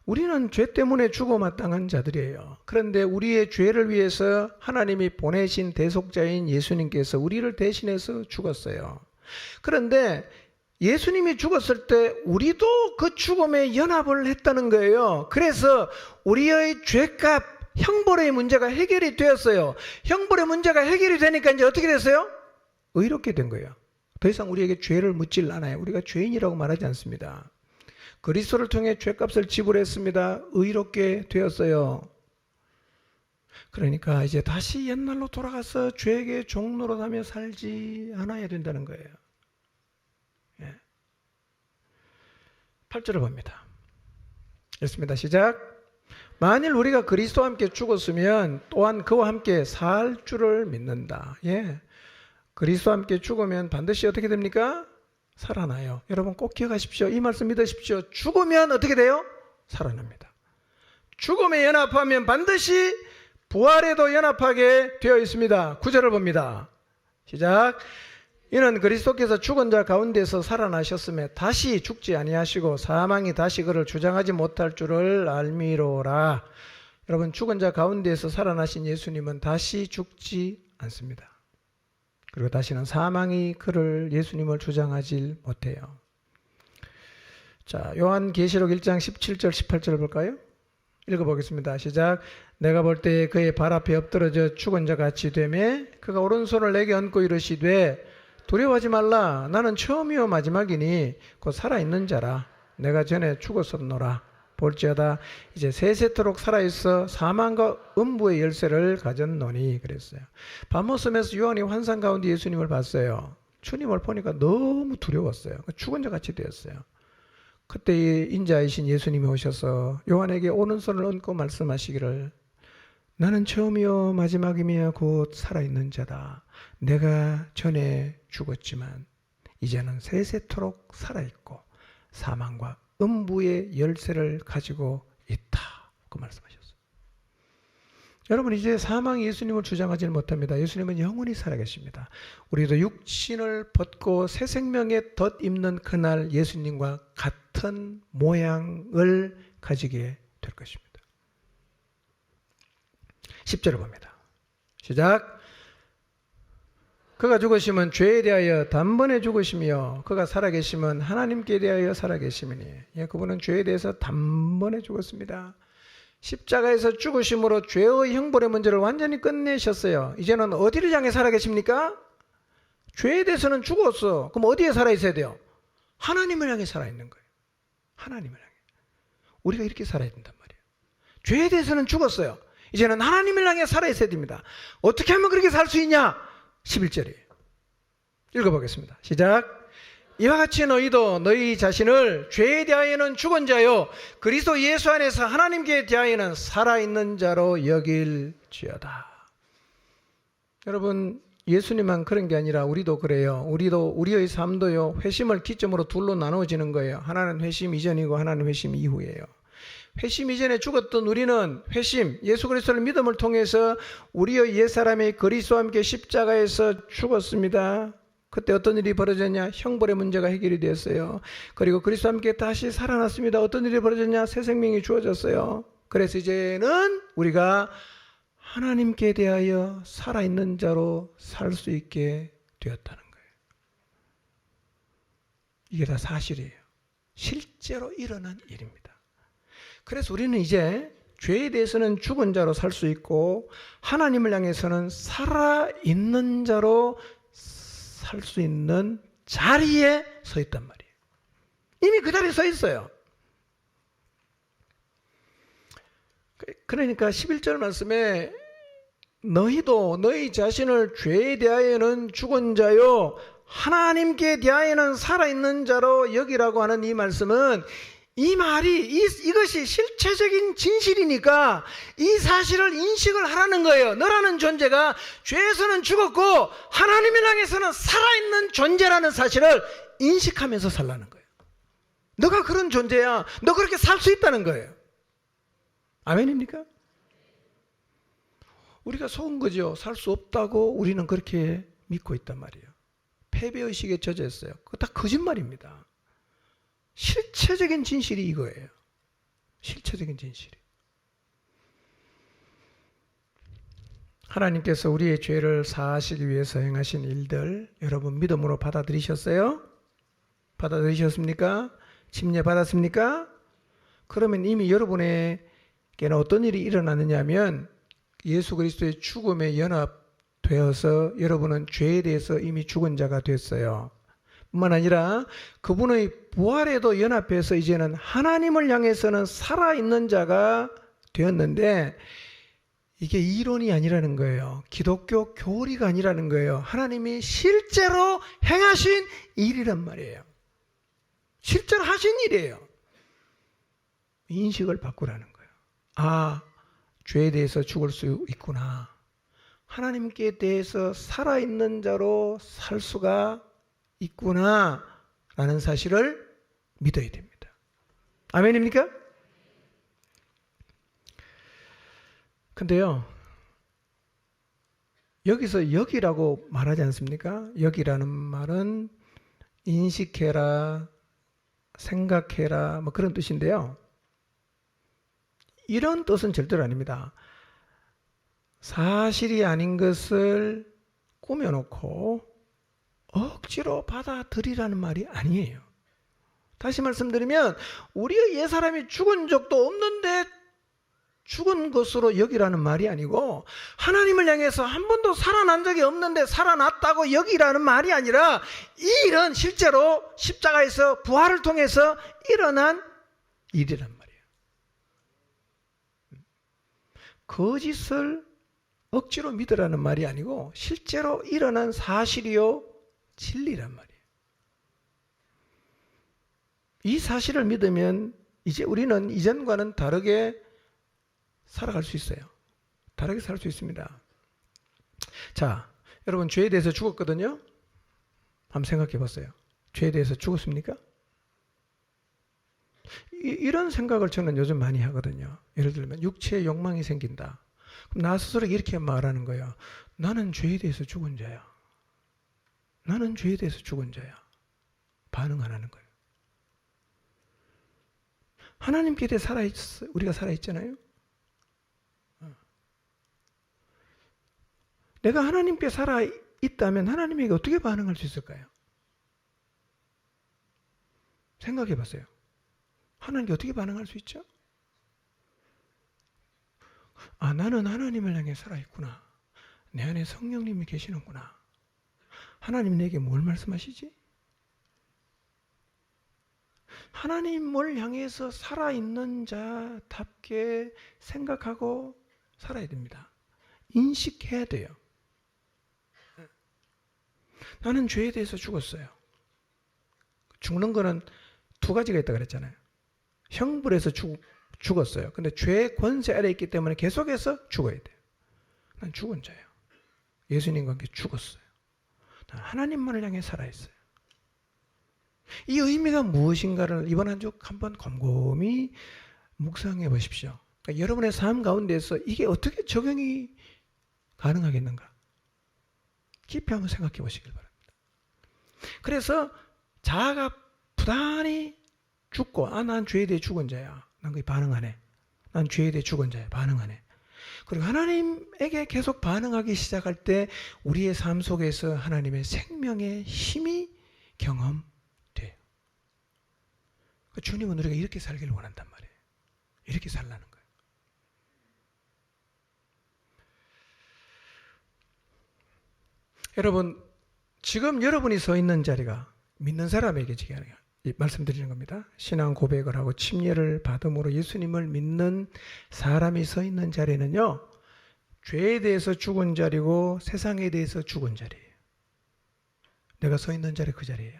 우리는 죄 때문에 죽어 마땅한 자들이에요. 그런데 우리의 죄를 위해서 하나님이 보내신 대속자인 예수님께서 우리를 대신해서 죽었어요. 그런데 예수님이 죽었을 때 우리도 그 죽음에 연합을 했다는 거예요. 그래서 우리의 죄값, 형벌의 문제가 해결이 되었어요. 형벌의 문제가 해결이 되니까 이제 어떻게 됐어요? 의롭게 된 거예요. 더 이상 우리에게 죄를 묻질 않아요. 우리가 죄인이라고 말하지 않습니다. 그리스도를 통해 죄값을 지불했습니다. 의롭게 되었어요. 그러니까 이제 다시 옛날로 돌아가서 죄에게 종노릇하며 살지 않아야 된다는 거예요. 8절을 봅니다. 읽습니다. 시작. 만일 우리가 그리스도와 함께 죽었으면 또한 그와 함께 살 줄을 믿는다. 그리스도와 함께 죽으면 반드시 어떻게 됩니까? 살아나요. 여러분 꼭 기억하십시오. 이 말씀 믿으십시오. 죽으면 어떻게 돼요? 살아납니다. 죽음에 연합하면 반드시 부활에도 연합하게 되어 있습니다. 9절을 봅니다. 시작. 이는 그리스도께서 죽은 자 가운데서 살아나셨음에 다시 죽지 아니하시고 사망이 다시 그를 주장하지 못할 줄을 알미로라. 여러분, 죽은 자 가운데서 살아나신 예수님은 다시 죽지 않습니다. 그리고 다시는 사망이 그를 예수님을 주장하지 못해요. 자, 요한계시록 1장 17절 18절을 볼까요? 읽어보겠습니다. 시작. 내가 볼 때 그의 발 앞에 엎드러져 죽은 자 같이 되매 그가 오른손을 내게 얹고 이르시되 두려워하지 말라. 나는 처음이요 마지막이니 곧 살아있는 자라. 내가 전에 죽었었노라. 볼지어다 이제 세세토록 살아있어 사망과 음부의 열쇠를 가졌노니. 그랬어요. 밤모섬에서 요한이 환상 가운데 예수님을 봤어요. 주님을 보니까 너무 두려웠어요. 죽은 자 같이 되었어요. 그때 인자이신 예수님이 오셔서 요한에게 오른손을 얹고 말씀하시기를 나는 처음이요 마지막이며 곧 살아있는 자다. 내가 전에 죽었지만 이제는 세세토록 살아있고 사망과 음부의 열쇠를 가지고 있다. 그 말씀하셨어요. 여러분, 이제 사망이 예수님을 주장하지 못합니다. 예수님은 영원히 살아계십니다. 우리도 육신을 벗고 새 생명의 덧입는 그날 예수님과 같은 모양을 가지게 될 것입니다. 10절을 봅니다. 시작. 그가 죽으시면 죄에 대하여 단번에 죽으시며 그가 살아계시면 하나님께 대하여 살아계시미니. 그분은 죄에 대해서 단번에 죽었습니다. 십자가에서 죽으심으로 죄의 형벌의 문제를 완전히 끝내셨어요. 이제는 어디를 향해 살아계십니까? 죄에 대해서는 죽었어. 그럼 어디에 살아있어야 돼요? 하나님을 향해 살아있는 거예요. 하나님을 향해. 우리가 이렇게 살아야 된단 말이에요. 죄에 대해서는 죽었어요. 이제는 하나님을 향해 살아있어야 됩니다. 어떻게 하면 그렇게 살 수 있냐? 11절이에요. 읽어보겠습니다. 시작. 이와 같이 너희도 너희 자신을 죄에 대하여는 죽은 자요 그리스도 예수 안에서 하나님께 대하여는 살아있는 자로 여길지어다. 여러분, 예수님만 그런 게 아니라 우리도 그래요. 우리의 삶도요 회심을 기점으로 둘로 나누어지는 거예요. 하나는 회심 이전이고 하나는 회심 이후예요. 회심 이전에 죽었던 우리는 회심, 예수 그리스도를 믿음을 통해서 우리의 옛사람이 그리스도와 함께 십자가에서 죽었습니다. 그때 어떤 일이 벌어졌냐? 형벌의 문제가 해결이 됐어요. 그리고 그리스도와 함께 다시 살아났습니다. 어떤 일이 벌어졌냐? 새 생명이 주어졌어요. 그래서 이제는 우리가 하나님께 대하여 살아있는 자로 살 수 있게 되었다는 거예요. 이게 다 사실이에요. 실제로 일어난 일입니다. 그래서 우리는 이제 죄에 대해서는 죽은 자로 살 수 있고 하나님을 향해서는 살아있는 자로 살 수 있는 자리에 서 있단 말이에요. 이미 그 자리에 서 있어요. 그러니까 11절 말씀에 너희도 너희 자신을 죄에 대하여는 죽은 자요 하나님께 대하여는 살아있는 자로 여기라고 하는 이 말씀은 이 말이 이것이 실체적인 진실이니까 이 사실을 인식을 하라는 거예요. 너라는 존재가 죄에서는 죽었고 하나님을 향해서는 살아있는 존재라는 사실을 인식하면서 살라는 거예요. 너가 그런 존재야. 너 그렇게 살 수 있다는 거예요. 아멘입니까? 우리가 속은 거죠. 살 수 없다고 우리는 그렇게 믿고 있단 말이에요. 패배의식에 젖어 있어요. 그거 다 거짓말입니다. 실체적인 진실이 이거예요. 실체적인 진실이. 하나님께서 우리의 죄를 사하시기 위해서 행하신 일들 여러분 믿음으로 받아들이셨어요? 받아들이셨습니까? 침례 받았습니까? 그러면 이미 여러분에게는 어떤 일이 일어났느냐 하면 예수 그리스도의 죽음에 연합되어서 여러분은 죄에 대해서 이미 죽은 자가 됐어요. 뿐만 아니라 그분의 부활에도 연합해서 이제는 하나님을 향해서는 살아있는 자가 되었는데 이게 이론이 아니라는 거예요. 기독교 교리가 아니라는 거예요. 하나님이 실제로 행하신 일이란 말이에요. 실제로 하신 일이에요. 인식을 바꾸라는 거예요. 아, 죄에 대해서 죽을 수 있구나. 하나님께 대해서 살아있는 자로 살 수가 있구나 라는 사실을 믿어야 됩니다. 아멘입니까? 근데요, 여기서 여기라고 말하지 않습니까? 여기라는 말은 인식해라, 생각해라, 뭐 그런 뜻인데요. 이런 뜻은 절대로 아닙니다. 사실이 아닌 것을 꾸며놓고 억지로 받아들이라는 말이 아니에요. 다시 말씀드리면 우리의 옛사람이 죽은 적도 없는데 죽은 것으로 여기라는 말이 아니고 하나님을 향해서 한 번도 살아난 적이 없는데 살아났다고 여기라는 말이 아니라 이 일은 실제로 십자가에서 부활을 통해서 일어난 일이란 말이에요. 거짓을 억지로 믿으라는 말이 아니고 실제로 일어난 사실이요 진리란 말이에요. 이 사실을 믿으면 이제 우리는 이전과는 다르게 살아갈 수 있어요. 다르게 살 수 있습니다. 자, 여러분 죄에 대해서 죽었거든요. 한번 생각해 보세요. 죄에 대해서 죽었습니까? 이런 생각을 저는 요즘 많이 하거든요. 예를 들면 육체의 욕망이 생긴다. 그럼 나 스스로 이렇게 말하는 거예요. 나는 죄에 대해서 죽은 자야. 나는 죄에 대해서 죽은 자야. 반응 안 하는 거예요. 하나님께 대해 우리가 살아있잖아요. 내가 하나님께 살아있다면 하나님에게 어떻게 반응할 수 있을까요? 생각해 보세요. 하나님께 어떻게 반응할 수 있죠? 아, 나는 하나님을 향해 살아있구나. 내 안에 성령님이 계시는구나. 하나님 내게 뭘 말씀하시지? 하나님을 향해서 살아있는 자답게 생각하고 살아야 됩니다. 인식해야 돼요. 나는 죄에 대해서 죽었어요. 죽는 거는 두 가지가 있다고 그랬잖아요. 형벌에서 죽었어요. 근데 죄의 권세 아래 있기 때문에 계속해서 죽어야 돼요. 난 죽은 자예요. 예수님과 함께 죽었어요. 난 하나님만을 향해 살아있어요. 이 의미가 무엇인가를 이번 한 주 한번 곰곰이 묵상해 보십시오. 그러니까 여러분의 삶 가운데서 이게 어떻게 적용이 가능하겠는가? 깊이 한번 생각해 보시길 바랍니다. 그래서 자아가 부단히 죽고, 난 죄에 대해 죽은 자야. 난 그게 반응하네. 난 죄에 대해 죽은 자야. 반응하네. 그리고 하나님에게 계속 반응하기 시작할 때 우리의 삶 속에서 하나님의 생명의 힘이 경험돼요. 주님은 우리가 이렇게 살기를 원한단 말이에요. 이렇게 살라는 거예요. 여러분, 지금 여러분이 서 있는 자리가 믿는 사람에게 지금 말씀드리는 겁니다. 신앙 고백을 하고 침례를 받음으로 예수님을 믿는 사람이 서 있는 자리는요, 죄에 대해서 죽은 자리고 세상에 대해서 죽은 자리예요. 내가 서 있는 자리 그 자리예요.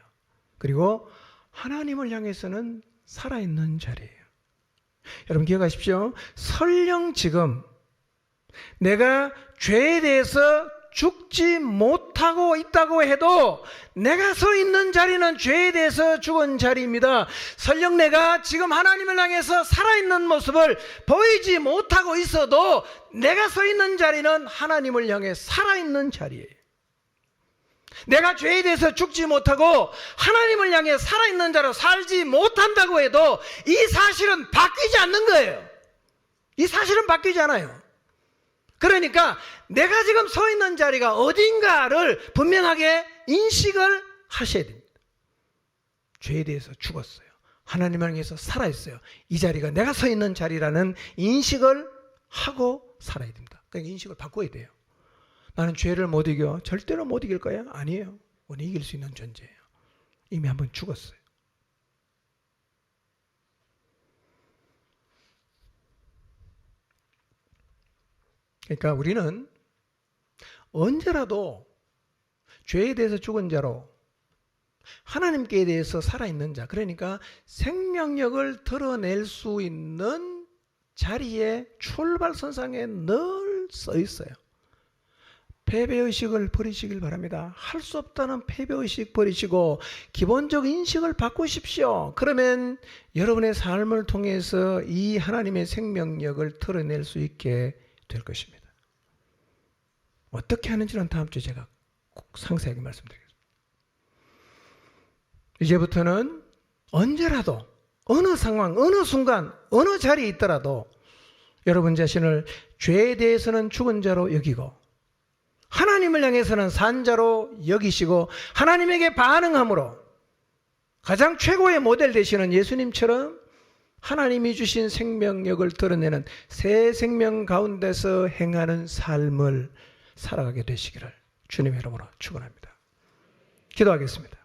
그리고 하나님을 향해서는 살아있는 자리예요. 여러분 기억하십시오. 설령 지금 내가 죄에 대해서 죽지 못하고 있다고 해도 내가 서 있는 자리는 죄에 대해서 죽은 자리입니다. 설령 내가 지금 하나님을 향해서 살아있는 모습을 보이지 못하고 있어도 내가 서 있는 자리는 하나님을 향해 살아있는 자리예요. 내가 죄에 대해서 죽지 못하고 하나님을 향해 살아있는 자로 살지 못한다고 해도 이 사실은 바뀌지 않는 거예요. 이 사실은 바뀌지 않아요. 그러니까 내가 지금 서 있는 자리가 어딘가를 분명하게 인식을 하셔야 됩니다. 죄에 대해서 죽었어요. 하나님을 향해서 살아있어요. 이 자리가 내가 서 있는 자리라는 인식을 하고 살아야 됩니다. 그러니까 인식을 바꿔야 돼요. 나는 죄를 못 이겨. 절대로 못 이길 거야? 아니에요. 오늘 이길 수 있는 존재예요. 이미 한번 죽었어요. 그러니까 우리는 언제라도 죄에 대해서 죽은 자로 하나님께 대해서 살아있는 자, 그러니까 생명력을 드러낼 수 있는 자리에 출발선상에 늘 서 있어요. 패배의식을 버리시길 바랍니다. 할 수 없다는 패배의식 버리시고 기본적 인식을 바꾸십시오. 그러면 여러분의 삶을 통해서 이 하나님의 생명력을 드러낼 수 있게 될 것입니다. 어떻게 하는지는 다음 주에 제가 꼭 상세하게 말씀드리겠습니다. 이제부터는 언제라도 어느 상황, 어느 순간, 어느 자리에 있더라도 여러분 자신을 죄에 대해서는 죽은 자로 여기고 하나님을 향해서는 산 자로 여기시고 하나님에게 반응함으로 가장 최고의 모델 되시는 예수님처럼 하나님이 주신 생명력을 드러내는 새 생명 가운데서 행하는 삶을 살아가게 되시기를 주님의 이름으로 축원합니다. 기도하겠습니다.